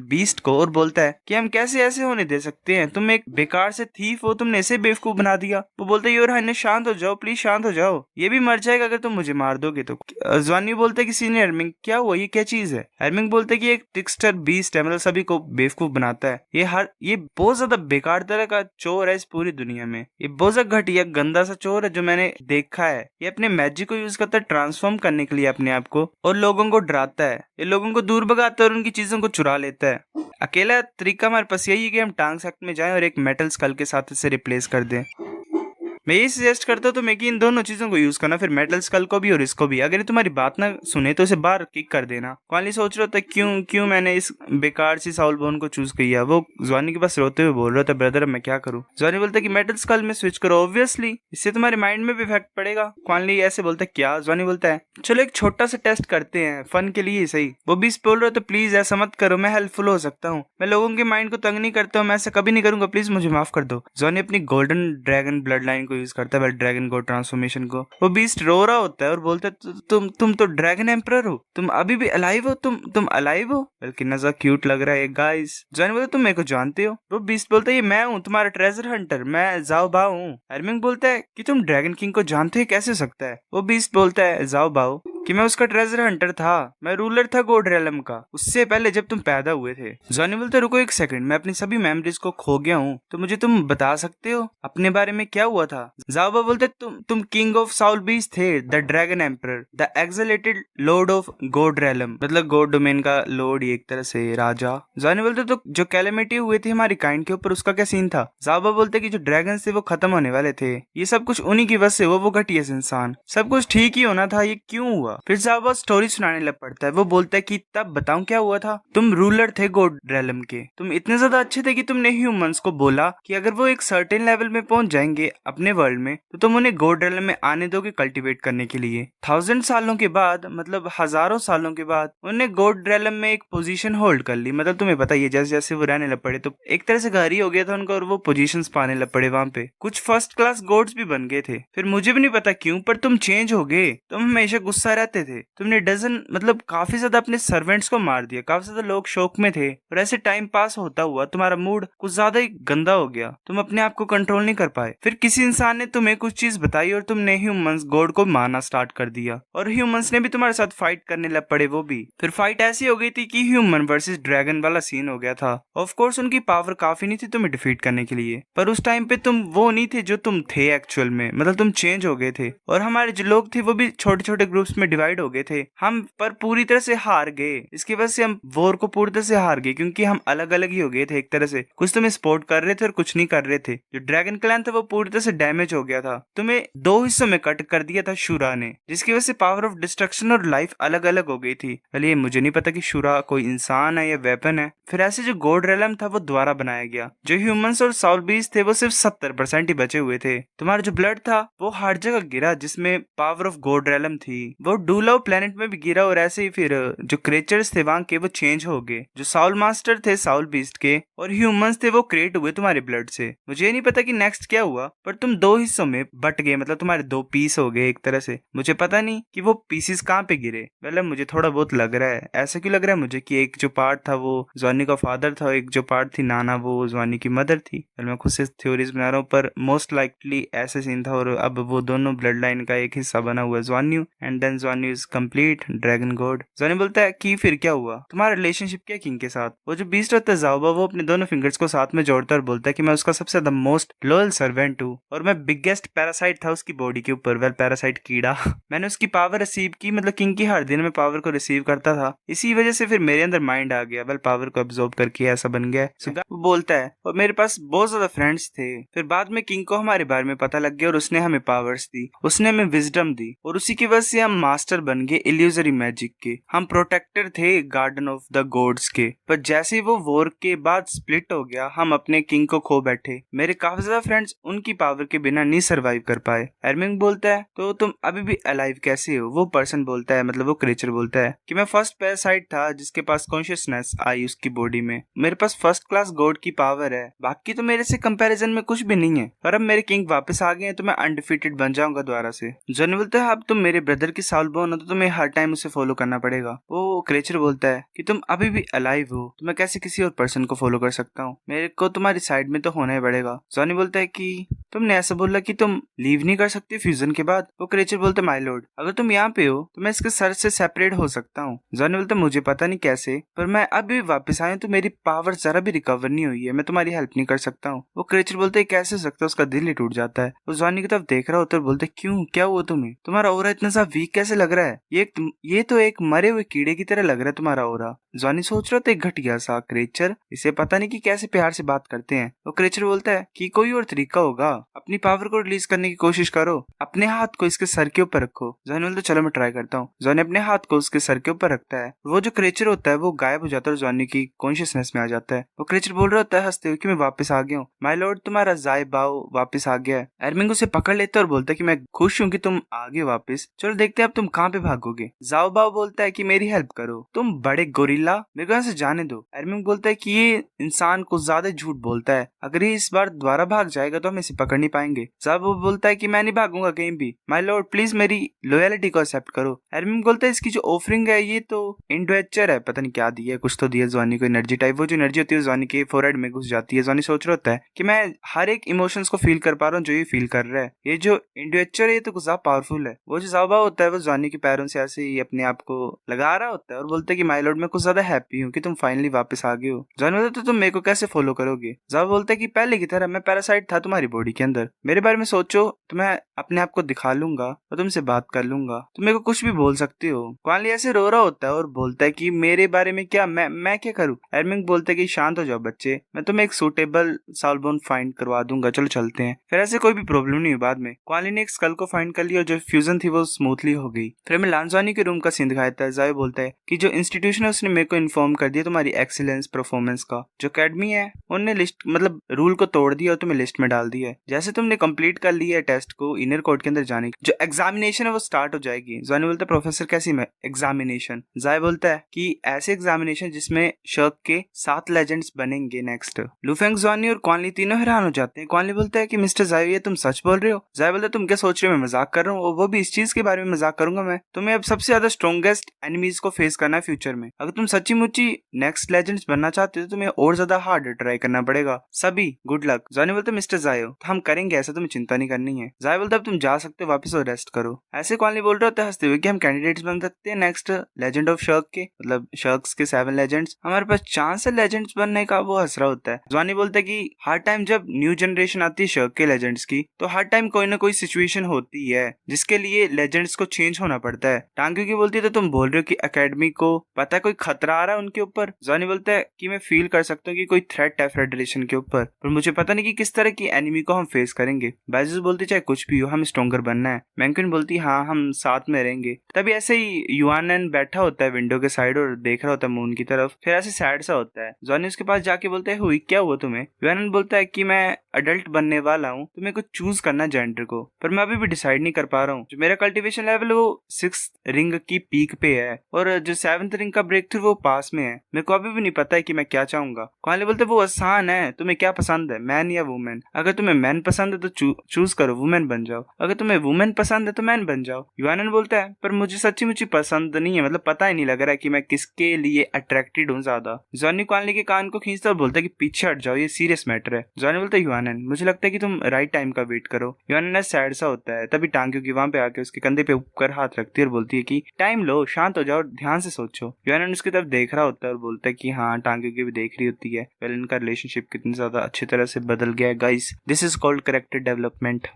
बीस्ट को और बोलता है कि हम कैसे ऐसे होने दे सकते हैं, तुम एक बेकार से थीफ हो, तुमने इसे बेवकूफ बना दिया। वो बोलता है योर हाइनेस शांत हो जाओ, प्लीज शांत हो जाओ, ये भी मर जाएगा अगर तुम मुझे मार दोगे तो। ज़्वानी बोलता है कि सीनियर एरमिंग क्या हुआ, ये क्या चीज है। एरमिंग बोलते है कि एक ट्रिकस्टर बीस्ट है, मतलब सभी को बेवकूफ बनाता है, ये बहुत ज्यादा बेकार तरह का चोर है इस पूरी दुनिया में, ये बहुत ज्यादा घटिया गंदा सा चोर है जो मैंने देखा है। ये अपने मैजिक को यूज करता है ट्रांसफॉर्म करने के लिए अपने आप को, और लोगों को डराता है, ये लोगों को दूर भगाता है और उनकी चीजों को चुरा लेता है। अकेला तरीका हमारे पास यही है कि हम टांग सेक्ट में जाएं और एक मेटल स्कल के साथ इसे रिप्लेस कर दें। मैं यही सजेस्ट करता हूँ तुम्हें कि इन दोनों चीजों को यूज करना, फिर मेटल स्कल को भी और इसको भी। अगर ये तुम्हारी बात ना सुने तो इसे बाहर किक कर देना। क्वान ली सोच रहा था क्यों मैंने इस बेकार सी साउल बोन को चूज किया। वो ज़्वानी के पास रोते हुए बोल रहा था ब्रदर मैं क्या करूँ। ज़्वानी बोलता कि मेटल स्कल में स्विच करो, ऑब्वियसली इससे तुम्हारे माइंड में भी इफेक्ट पड़ेगा। क्वान ली ऐसे बोलता क्या। ज़्वानी बोलता है चलो एक छोटा सा टेस्ट करते हैं फन के लिए सही। वो भी बोल रहा था प्लीज ऐसा मत करो, मैं हेल्पफुल हो सकता हूँ, मैं लोगों के माइंड को तंग नहीं करता हूँ, मैं ऐसा कभी नहीं करूंगा, प्लीज मुझे माफ कर दो। ज़्वानी अपनी गोल्डन ड्रैगन ब्लड लाइन को यूज करता है, ड्रैगन गॉड ट्रांसफॉर्मेशन को। वो बीस्ट रो रहा होता है और बोलता है तुम तो ड्रैगन एम्परर हो, तुम अभी भी अलाइव हो, तुम अलाइव हो, बल्कि नजर क्यूट लग रहा है गाइस। ज़्वानी बोलता तुम मेरे को जानते हो। वो बीस्ट बोलता है ये मैं हूँ तुम्हारा ट्रेजर हंटर, मैं जाओ बाओ हूँ। एरमिंग बोलता है कि तुम ड्रैगन किंग को जानते हो, कैसे हो सकता है। वो बीस्ट बोलता है जाओ बाओ कि मैं उसका ट्रेजर हंटर था, मैं रूलर था गोड रेलम का, उससे पहले जब तुम पैदा हुए थे। ज़्वानी बोलता है रुको एक सेकंड, मैं अपनी सभी मेमोरीज को खो गया हूँ, तो मुझे तुम बता सकते हो अपने बारे में क्या हुआ था। जाओबा बोलते तुम किंग ऑफ साउल बीस्ट थे, the dragon emperor, the accelerated Lord of गोड रेलम, मतलब गोड डोमेन का लॉर्ड, एक तरह से राजा। ज़्वानी बोलते तो जो कैलेमिटी हुए थे हमारी काइंड के ऊपर उसका क्या सीन था। जाओबा बोलते कि जो ड्रैगन थे वो खत्म होने वाले थे, ये सब कुछ उन्हीं की वजह से, वो घटिया इंसान, सब कुछ ठीक ही होना था, ये क्यों हुआ। फिर जावा स्टोरी सुनाने लग पड़ता है। वो बोलता है कि तब बताऊं क्या हुआ था, तुम रूलर थे गोड रेलम के, तुम इतने ज्यादा अच्छे थे कि तुमने ह्यूमंस को बोला कि अगर वो एक सर्टेन लेवल में पहुंच जाएंगे अपने वर्ल्ड में तो तुम उन्हें गोड रेलम में आने दोगे कल्टीवेट करने के लिए। 1000 सालों के बाद, मतलब हजारों सालों के बाद, उन्हें गोड रेलम में एक पोजीशन होल्ड कर ली। मतलब तुम्हें पता ही है जैसे जैसे वो रहने लग पड़े तो एक तरह से घर ही हो गया था उनका, और वो पोजीशंस पाने लग पड़े वहां पे। कुछ फर्स्ट क्लास गोड्स भी बन गए थे। फिर मुझे भी नहीं पता क्यों, पर तुम चेंज हो गए, तुम हमेशा गुस्सा रहते थे, तुमने डजन मतलब काफी ज्यादा अपने सर्वेंट्स को मार दिया, काफी ज्यादा लोग शोक में थे, और ऐसे टाइम पास होता हुआ तुम्हारा मूड कुछ ज्यादा ही गंदा हो गया, तुम अपने आप को कंट्रोल नहीं कर पाए। फिर किसी इंसान ने तुम्हें कुछ चीज बताई और तुमने ह्यूमंस गॉड को मारना स्टार्ट कर दिया, और ह्यूमंस ने भी तुम्हारे साथ फाइट करने लग पड़े। वो भी फिर फाइट ऐसी हो गई थी कि ह्यूमन वर्सेस ड्रैगन वाला सीन हो गया था। ऑफ कोर्स उनकी पावर काफी नहीं थी तुम्हें डिफीट करने के लिए, पर उस टाइम पे तुम वो नहीं थे जो तुम थे एक्चुअल में, मतलब तुम चेंज हो गए थे, और हमारे जो लोग थे वो भी छोटे छोटे ग्रुप्स में डिवाइड हो गए थे। हम पर पूरी तरह से हार गए, इसकी वजह से हम वॉर को पूरी तरह से हार गए, क्योंकि हम अलग अलग ही हो गए थे एक तरह से, कुछ तुम्हें सपोर्ट कर रहे थे और कुछ नहीं कर रहे थे। जो ड्रैगन क्लैन था वो पूरी तरह से डैमेज हो गया था, तुम्हें 2 हिस्सों में कट कर दिया था शूरा ने, जिसकी वजह से पावर ऑफ डिस्ट्रक्शन और लाइफ अलग अलग हो गई थी। पहले ये मुझे नहीं पता कि शूरा कोई इंसान है या वेपन है। फिर ऐसे जो गोड रेलम था वो दोबारा बनाया गया, जो ह्यूमंस और साउल बीस्ट थे वो सिर्फ 70% ही बचे हुए थे। तुम्हारा जो ब्लड था वो हर जगह गिरा जिसमें पावर ऑफ गोड रेलम थी, वो डूलाव प्लेनेट में भी गिरा, और ऐसे ही फिर जो क्रिएचर्स थे वहां के वो चेंज हो गए। जो साउल मास्टर थे साउल बीस्ट के और ह्यूमंस थे वो क्रिएट हुए तुम्हारे ब्लड से। मुझे नहीं पता कि नेक्स्ट क्या हुआ, पर तुम 2 हिस्सों में बट गए, मतलब तुम्हारे 2 पीस हो गए एक तरह से। मुझे पता नहीं कि वो पीसेस कहाँ पे गिरे, मतलब मुझे थोड़ा बहुत लग रहा है, ऐसा क्यों लग रहा है मुझे कि एक जो पार्ट था वो ज़्वानी का फादर था, एक जो पार्ट थी नाना वो ज़्वानी की मदर थी। मैं खुद से थ्योरीज बना रहा हूँ, पर मोस्ट लाइकली ऐसे सीन था, और अब वो दोनों ब्लड लाइन का एक हिस्सा बना हुआ है ज़्वानी, एंड देन ज़्वानी इज कंप्लीट ड्रैगन गॉड। ज़्वानी बोलता है कि फिर क्या हुआ, तुम्हारा रिलेशनशिप क्या किंग के साथ। वो जो बीस्ट होता है जाओबा वो अपने दोनों फिंगर्स को साथ में जोड़ता है और बोलता है कि मैं उसका सबसे द मोस्ट लॉयल सर्वेंट हूँ, और मैं बिगेस्ट पैरासाइट था उसकी बॉडी के ऊपर, वेल पैरासाइट कीड़ा। मैंने उसकी पावर रिसीव की, मतलब किंग की हर दिन में पावर को रिसीव करता था, इसी वजह से फिर मेरे अंदर माइंड आ गया, वेल पावर को अब्सॉर्ब करके ऐसा बन गया। वो बोलता है और मेरे पास बहुत ज्यादा फ्रेंड्स थे, फिर बाद में किंग को हमारे बारे में पता लग गया और उसने हमें पावर्स दी, उसने हमें विजडम दी, और उसी की वजह से हम मास्टर बन गए इल्यूजरी मैजिक के, हम प्रोटेक्टर थे गार्डन ऑफ द गॉड्स के, पर जैसे ही वो वॉर के बाद स्प्लिट हो गया हम अपने किंग को खो बैठे। मेरे काफी ज्यादा फ्रेंड्स उनकी पावर के बिना नहीं सरवाइव कर पाए। एरमिंग बोलता है तो तुम अभी भी अलाइव कैसे हो? वो पर्सन बोलता है, मतलब वो क्रिएचर बोलता है कि मैं फर्स्ट पैरासाइट था जिसके पास कॉन्शियसनेस आई उसकी बॉडी में, मेरे पास फर्स्ट क्लास गॉड की पावर है, बाकी तो मेरे से कंपैरिजन में कुछ भी नहीं है, और अब मेरे किंग वापस आ गए हैं तो मैं अनडिफीटेड बन जाऊंगा दोबारा से। जॉनी बोलता है अब तुम मेरे ब्रदर की साउल बोन हो तो तुम्हें हर टाइम उसे फॉलो करना पड़ेगा। वो क्रिएचर बोलता है कि तुम अभी भी अलाइव हो तो मैं कैसे किसी और पर्सन को फॉलो कर सकता हूँ, मेरे को तुम्हारी साइड में तो होना ही पड़ेगा। जॉनी बोलता है कि तुमने ऐसा बोला कि तुम लीव नहीं कर सकते फ्यूजन के बाद। वो क्रिएचर बोलता है माय लॉर्ड अगर तुम यहाँ पे हो तो मैं इसके सर से सेपरेट हो सकता हूँ। जॉनी बोलता है मुझे पता नहीं कैसे, पर मैं अभी वापस आया तो मेरी पावर जरा भी रिकवर नहीं हुई है, मैं तुम्हारी हेल्प नहीं कर सकता हूँ। वो क्रिएचर बोलते है कैसे हो सकता है, उसका दिल ही टूट जाता है। वो जॉनी की तरफ देख रहा होता है, बोलते क्यों, क्या हुआ तुम्हें, तुम्हारा ओरा इतना सा वीक कैसे लग रहा है, ये तो एक मरे हुए कीड़े की तरह लग रहा है तुम्हारा ओरा। जॉनी सोच रहा था एक घटिया सा क्रिएचर, इसे पता नहीं कि कैसे प्यार से बात करते हैं। वो क्रिएचर बोलता है कि कोई और तरीका होगा, अपनी पावर को रिलीज करने की कोशिश करो, अपने हाथ को इसके सर के ऊपर रखो। जॉनी बोलता है चलो मैं ट्राई करता हूँ। जॉनी अपने हाथ को उसके सर के ऊपर रखता है, वो जो क्रिएचर होता है वो गायब हो जाता है और जॉनी की कॉन्शियसनेस में आ जाता है। वो क्रिएचर बोल रहा होता है हंसते हुए कि मैं वापस आ गया हूँ, माय लॉर्ड तुम्हारा जाय बाओ वापस आ गया है। एरमिंग उसे पकड़ लेता है और बोलता है कि मैं खुश हूँ कि तुम आ गए वापस, चलो देखते हैं अब तुम कहाँ पे भागोगे। जाओ बाओ बोलता है कि मेरी हेल्प करो, तुम बड़े गोरिल्ला मेरे को यहाँ से जाने दो। एरमिंग बोलता है कि ये इंसान कुछ ज्यादा झूठ बोलता है, अगर ये इस बार दोबारा भाग जाएगा तो हम इसे पकड़ नहीं पाएंगे। जाओ बोलता है कि मैं नहीं भागूंगा कहीं भी, माय लॉर्ड प्लीज मेरी लॉयलिटी को एक्सेप्ट करो। एरमिंग बोलता है इसकी जो ऑफरिंग है ये तो इंडवेचर है, पता नहीं क्या दिया, कुछ तो दिया जॉनी को एनर्जी टाइप, वो जो एनर्जी होती है जॉनी के फोरहेड में घुस जाती है। जॉनी सोच रहा होता है कि मैं हर एक इमोशंस को फील कर पा रहा हूँ जो ये फील कर रहा है, ये जो इंडवेचर है ये तो कुछ ज्यादा पावरफुल है। वो जो जाबा होता है वो जॉनी के पैरों से ऐसे ही अपने आप को लगा रहा होता है और बोलता है कि माय लॉर्ड मैं कुछ ज्यादा हैप्पी हूँ कि तुम फाइनली वापस आ गए हो। जॉनी बोलता है तो तुम मेरे को कैसे फॉलो करोगे? जाबा बोलता है कि पहले की तरह मैं पैरासाइट था तुम्हारी बॉडी के अंदर, मेरे बारे में सोचो तो मैं अपने आप को दिखा लूंगा और तुमसे बात कर लूंगा, तुम मेरे को कुछ भी बोल सकती हो। क्वानली ऐसे रो रहा होता है और बोलता है कि मेरे बारे में क्या, मैं क्या करूँ? एरमिंग बोलता है कि शांत हो जाओ बच्चे, मैं तुम्हें एक सूटेबल साउलबोन फाइंड करवा दूंगा, चलो चलते हैं। फिर ऐसे कोई भी प्रॉब्लम नहीं हुई बाद में। क्वानली ने एक स्कल को फाइंड कर लिया और जो फ्यूजन थी वो स्मूथली हो गई। फिर हमें लांजवानी के रूम का सीन दिखाया था। जायो बोलता है कि जो इंस्टीट्यूशन है उसने मेरे को इन्फॉर्म कर दिया तुम्हारी एक्सीलेंस परफॉर्मेंस का, जो अकेडमी है उन्होंने लिस्ट मतलब रूल को तोड़ दिया और तुम्हें लिस्ट में डाल दिया है। जैसे तुमने कंप्लीट कर लिया है टेस्ट को इनर कोर्ट के अंदर जाने की जो एग्जामिनेशन है वो स्टार्ट हो जाएगी। जॉनी बोलता है प्रोफेसर कैसी एग्जामिनेशन? जाय बोलता है कि ऐसे एग्जामिनेशन जिसमें शर्क के 7 लेजेंड्स बनेंगे नेक्स्ट। लुफेंग, जॉनी और क्वानली तीनों हैरान हो जाते हैं। क्वानली बोलता है कि मिस्टर जाय ये तुम सच बोल रहे हो? जाय बोलता है तुम क्या सोच रहे हो मैं मजाक कर रहा हूँ? वो भी इस चीज के बारे में मजाक करूंगा मैं? तुम्हें अब सबसे ज्यादा स्ट्रॉन्गेस्ट एनिमीज को फेस करना है फ्यूचर में, अगर तुम सच्ची मुच्ची नेक्स्ट लेजेंड्स बनना चाहते हो तो तुम्हें और ज्यादा हार्ड ट्राई करना पड़ेगा। सभी गुड लक। जॉनी बोलता है मिस्टर जायो तो हम करेंगे, ऐसा तुम्हें चिंता नहीं करनी है। जाय बोलता है अब तुम जा सकते हो वापस और रेस्ट करो। ऐसे क्वानली बोल रहे होते हैं हंसते हुए कि हम कैंडिडेट्स बन सकते हैं नेक्स्ट लेजेंड ऑफ शर्क के, मतलब शर्क्स के 7 लेजेंड्स, हमारे पास चांस है लेजेंड्स बनने का। वो हंस रहा होता है। जॉनी बोलता है कि हर टाइम जब न्यू जनरेशन आती है शर्क के लेजेंड्स की तो हर टाइम कोई ना कोई सिचुएशन होती है जिसके लिए लेजेंड्स को चेंज होना पड़ता है। टांगी की बोलती है तो तुम बोल रहे हो कि एकेडमी को पता है कोई खतरा आ रहा है उनके ऊपर? जॉनी बोलता है कि मैं फील कर सकता हूँ कि कोई थ्रेट है फेडरेशन के ऊपर, पर मुझे पता नहीं कि किस तरह की एनिमी को हम फेस करेंगे। बैजिस बोलती चाहे कुछ भी हो हम स्ट्रॉन्गर बनना है। मैंकिन बोलती हाँ हम साथ में रहेंगे। तभी ऐसे ही युआनन बैठा होता है विंडो के साइड और देख रहा होता है मून की तरफ। फिर ऐसे सैड सा होता है। जॉनी उसके पास जाके बोलता है हुई क्या हुआ तुम्हें? युआनन बोलता है कि मैं अडल्ट बनने वाला हूँ तो मेरे को चूज करना जेंडर को, पर मैं अभी भी डिसाइड नहीं कर पा रहा हूँ। जो मेरा कल्टिवेशन लेवल वो 6th रिंग की पीक पे है और जो 7th रिंग का ब्रेक थ्रू वो पास में है। मेरे को अभी भी नहीं पता है कि मैं क्या चाहूंगा। क्वानली बोलते वो आसान है, तुम्हें क्या पसंद है मैन या वुमेन? अगर तुम्हें मैन पसंद है तो चूज करो वुमेन बन जाओ, अगर तुम्हें वुमेन पसंद है तो मैन बन जाओ। युआनन बोलता है पर मुझे सच्ची मुच्ची पसंद नहीं है, मतलब पता ही नहीं लग रहा है कि मैं किसके लिए अट्रैक्टेड हूँ ज्यादा। जॉनी क्वानली के कान को खींचता और बोलता है कि पीछे हट जाओ ये सीरियस मैटर है। जॉनी बोलता है युआनन मुझे लगता है कि तुम राइट टाइम का वेट करो। युआनन सैड सा होता है। तभी टांग की वहां पे आके उसके कंधे पे ऊपर हाथ रखती है और बोलती है कि टाइम लो, शांत हो जाओ, ध्यान से सोचो। युआनन उसकी तरफ देख रहा होता है और बोलता है कि हाँ टांग की भी देख रही होती है। वेल इनका रिलेशनशिप कितनी ज्यादा अच्छी तरह से बदल गया है guys, this is called character development.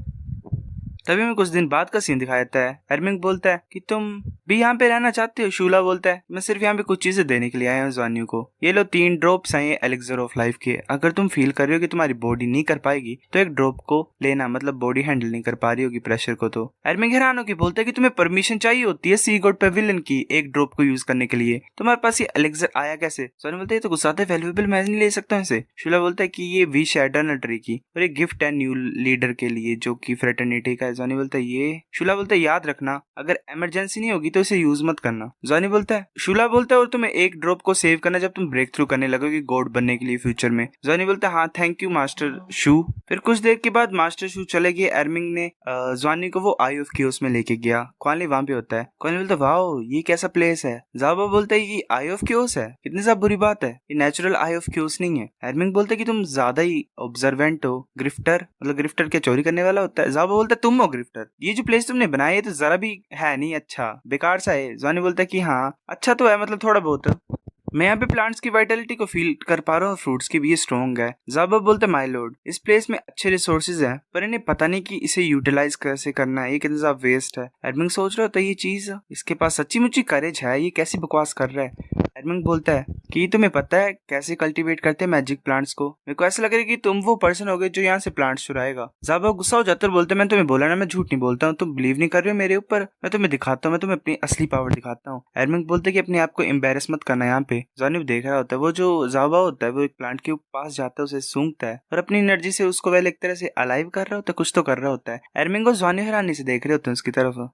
तभी में कुछ दिन बाद का सीन दिखाया जाता है। एरमिंग बोलता है कि तुम भी यहाँ पे रहना चाहते हो। शूला बोलता है मैं सिर्फ यहाँ पे कुछ चीजें देने के लिए आया हूँ ज़्वान्यू को। ये लो 3 ड्रॉप्स हैं ये एलिक्सर ऑफ लाइफ के। अगर तुम फील कर रहे हो कि तुम्हारी बॉडी नहीं कर पाएगी तो एक ड्रॉप को लेना, मतलब बॉडी हैंडल नहीं कर पा रही होगी प्रेशर को। तो एरमिंग हैरान होकर बोलता है कि तुम्हें परमिशन चाहिए होती है सी गॉड पेविलियन की एक ड्रॉप को यूज करने के लिए, तुम्हारे पास ये एलिक्सर आया कैसे? ज़्वान्यू बोलता है तो कुछ ज्यादा वैल्यूएबल, मैं नहीं ले सकता हूँ इसे। शूला बोलता है कि ये विश है एटर्नल ट्री की और एक गिफ्ट है न्यू लीडर के लिए जो कि फ्रेटर्निटी का है। ज़्वान्यू बोलता है ये। शूला बोलता है याद रखना अगर इमरजेंसी नहीं होगी तो इसे यूज मत करना। ज़्वान्यू बोलता है, शूला बोलता है और तुम्हें एक ड्रॉप को सेव करना जब तुम ब्रेक थ्रू करने लगोगे गॉड बनने के लिए फ्यूचर में। ज़्वान्यू बोलता है हाँ थैंक यू मास्टर शू। फिर कुछ देर के बाद मास्टर शू चले गए। एरमिंग ने ज़्वान्यू को वो आई ऑफ क्योस में लेके गया। क्वानली वहां पे होता है। क्वानली बोलता है वाओ ये कैसा प्लेस है। ज़ाबा बोलता है ये आई ऑफ क्योस है, कितनी ज्यादा बुरी बात है, ये नेचुरल आई ऑफ क्योस नहीं है। एरमिंग बोलता है कि तुम ज्यादा ही ऑब्जर्वेंट हो। ग्रिफ्टर, मतलब ग्रिफ्टर क्या चोरी करने वाला होता है? ज़ाबा बोलता है तुम हो ग्रिफ्टर, ये जो प्लेस तुमने बनाया है तो जरा भी है नहीं अच्छा, बेकार सा है। ज़्वान्यू बोलता है कि हाँ अच्छा तो है, मतलब थोड़ा बहुत। मैं यहाँ पे प्लांट्स की वाइटलिटी को फील कर पा रहा हूँ, फ्रूट्स की भी ये स्ट्रॉन्ग है। ज़ाबा बोलता है माय लॉर्ड इस प्लेस में अच्छे रिसोर्सेज हैं पर इन्हें पता नहीं कि इसे यूटिलाइज कैसे करना है, ये कितना ज्यादा वेस्ट है। एडमिंग सोच रहा होता है ये चीज इसके पास सच्ची मुच्ची करेज है, ये कैसी बकवास कर रहा है। एडमिंग बोलता है कि तुम्हें पता है कैसे कल्टीवेट करते हैं मैजिक प्लांट्स को? मेरे को ऐसा लग रहा है कि तुम वो पर्सन हो गए जो यहाँ से प्लांट्स चुराएगा। ज़ाबा गुस्सा हो जाता है, बोलते मैं तुम्हें बोला ना मैं झूठ नहीं बोलता हूँ, तुम बिलीव नहीं कर रहे हो मेरे ऊपर, मैं तुम्हें दिखाता हूँ, मैं तुम्हें अपनी असली पावर दिखाता हूँ। एडमिंग बोलते कि अपने आप को एम्बेरस मत करना यहाँ पे। ज़ानिब देख रहा होता है वो जो ज़ाबा होता है वो एक प्लांट के पास जाता है, उसे सूंघता है और अपनी एनर्जी से उसको वह एक तरह से अलाइव कर रहा होता है, कुछ तो कर रहा होता है। एडमिंग को ज़ानिब हैरानी से देख रहे होते हैं उसकी तरफ।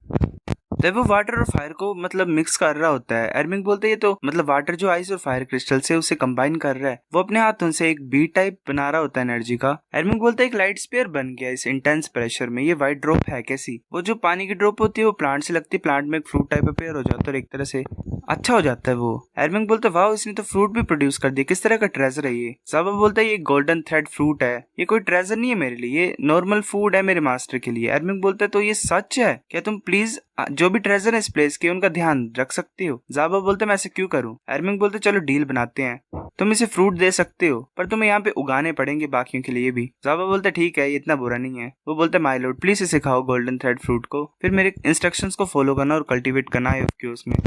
तो वो वाटर और फायर को मतलब मिक्स कर रहा होता है। एरमिंग बोलते हैं तो मतलब वाटर जो आइस और फायर क्रिस्टल से उसे कंबाइन कर रहा है, वो अपने हाथों से एक बीट टाइप बना रहा होता है एनर्जी का। एरमिंग बोलते है एक लाइट स्पेयर बन गया इस इंटेंस प्रेशर में। ये व्हाइट ड्रॉप है कैसी? वो जो पानी की ड्रॉप होती है वो प्लांट से लगती है, प्लांट में एक फ्रूट टाइप अपेयर हो जाता है और एक तरह से अच्छा हो जाता है वो। एरमिंग बोलता है वाह इसने तो फ्रूट भी प्रोड्यूस कर दिया, किस तरह का ट्रेजर है ये? ज़ाबा बोलता है ये गोल्डन थ्रेड फ्रूट है, ये कोई ट्रेजर नहीं है मेरे लिए, ये नॉर्मल फूड है मेरे मास्टर के लिए। एरमिंग बोलता है तो ये सच है क्या? तुम प्लीज जो भी ट्रेजर है इस प्लेस के उनका ध्यान रख सकती हो। ज़ाबा बोलते मैं ऐसे क्यों करूं? एरमिंग बोलते चलो डील बनाते हैं, तुम इसे फ्रूट दे सकते हो पर तुम्हें यहाँ पे उगाने पड़ेंगे बाकियों के लिए भी। ज़ाबा बोलते ठीक है ये इतना बुरा नहीं है। वो बोलते माय लॉर्ड प्लीज इसे खाओ गोल्डन थ्रेड फ्रूट को, फिर मेरे इंस्ट्रक्शंस को फॉलो करना और कल्टीवेट करना है उसमें।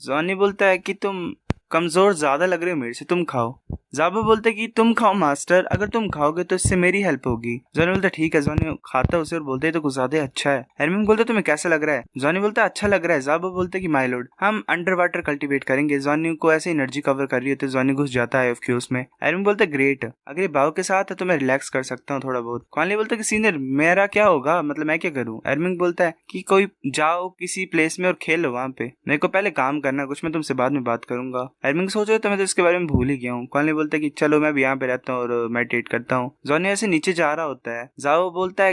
ज़ॉनी बोलता है कि तुम कमजोर ज्यादा लग रहे हो मेरे से, तुम खाओ। ज़ाबा बोलते कि तुम खाओ मास्टर, अगर तुम खाओगे तो इससे मेरी हेल्प होगी। ज़ॉनी बोलता ठीक है। ज़ॉनी खाता है उसे और बोलते तो कुछ ज्यादा अच्छा है। एरमिंग बोलते तुम्हें कैसा लग रहा है? ज़ॉनी बोलता अच्छा लग रहा है। ज़ाबा बोलते कि माय लॉर्ड हम अंडर वाटर कल्टीवेट करेंगे। ज़ॉनी को ऐसे एनर्जी कवर कर रही होती है, ज़ॉनी घुस जाता है उसमें। एरमिंग बोलते ग्रेट, अगर ये बाव के साथ है तो मैं रिलैक्स कर सकता हूँ थोड़ा बहुत। क्वानली बोलता कि सीनियर मेरा क्या होगा, मतलब मैं क्या करूँ? एरमिंग बोलता है कि कोई जाओ किसी प्लेस में और खेलो वहां पे, मेरे को पहले काम करना कुछ, मैं तुमसे बाद में बात करूंगा। एरमिंग सोच रहे तो मैं तो इसके बारे में भूल ही गया हूँ। क्वानली बोलता है कि चलो मैं भी यहाँ पे रहता हूँ और मेडिटेट करता हूँ। ज़ॉनी ऐसे नीचे जा रहा होता है। ज़ाबा बोलता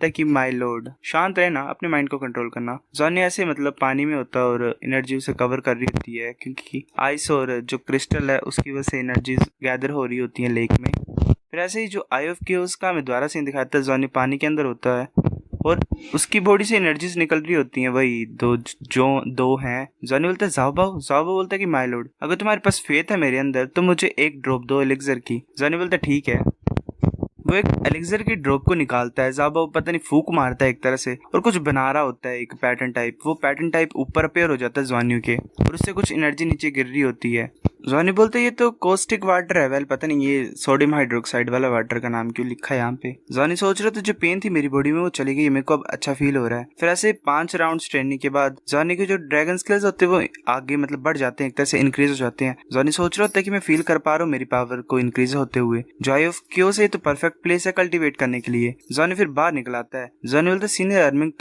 है कि माय लॉर्ड शांत रहना, अपने माइंड को कंट्रोल करना। ज़ॉनी ऐसे मतलब पानी में होता है और एनर्जी उसे कवर कर रही होती है क्योंकि आइस और जो क्रिस्टल है उसकी वजह से एनर्जी गैदर हो रही होती है लेक में। फिर ऐसे ही जो आई ऑफ क्योस का हमें द्वारा सीन दिखाता है, ज़ॉनी पानी के अंदर होता है और उसकी बॉडी से एनर्जीज निकल रही होती हैं, वही दो हैं। ज़ॉनी बोलता है ज़ाबा बोलता है कि माय लॉर्ड अगर तुम्हारे पास फेथ है मेरे अंदर तो मुझे एक ड्रॉप दो एलिक्सर की। ज़ॉनी बोलता है ठीक है। वो एक एलिक्सर की ड्रॉप को निकालता है। ज़ाबा पता नहीं फूक मारता है एक तरह से और कुछ बना रहा होता है एक पैटर्न टाइप। वो पैटर्न टाइप ऊपर अपेयर हो जाता है ज़ॉनी के और उससे कुछ एनर्जी नीचे गिर रही होती है। ज़ॉनी बोलते ये तो कॉस्टिक वाटर है। वेल पता नहीं ये सोडियम हाइड्रोक्साइड वाला वाटर का नाम क्यों लिखा है यहाँ पे। ज़ॉनी सोच रहा था जो पेन थी मेरी बॉडी में वो चली गई, मेरे को अब अच्छा फील हो रहा है। फिर ऐसे 5 राउंड्स ट्रेनिंग के बाद ज़ॉनी के जो ड्रैगन स्किल्स होते हैं वो आगे मतलब बढ़ जाते हैं, एक तरह से इंक्रीज हो जाते हैं। ज़ॉनी सोच रहा होता है कि मैं फील कर पा रहा हूँ मेरी पावर को इंक्रीज होते हुए। जो आई ऑफ क्योस है तो परफेक्ट प्लेस है कल्टीवेट करने के लिए। ज़ॉनी फिर बाहर निकल आता है। ज़ॉनी बोलता है सीनियर एरमिंग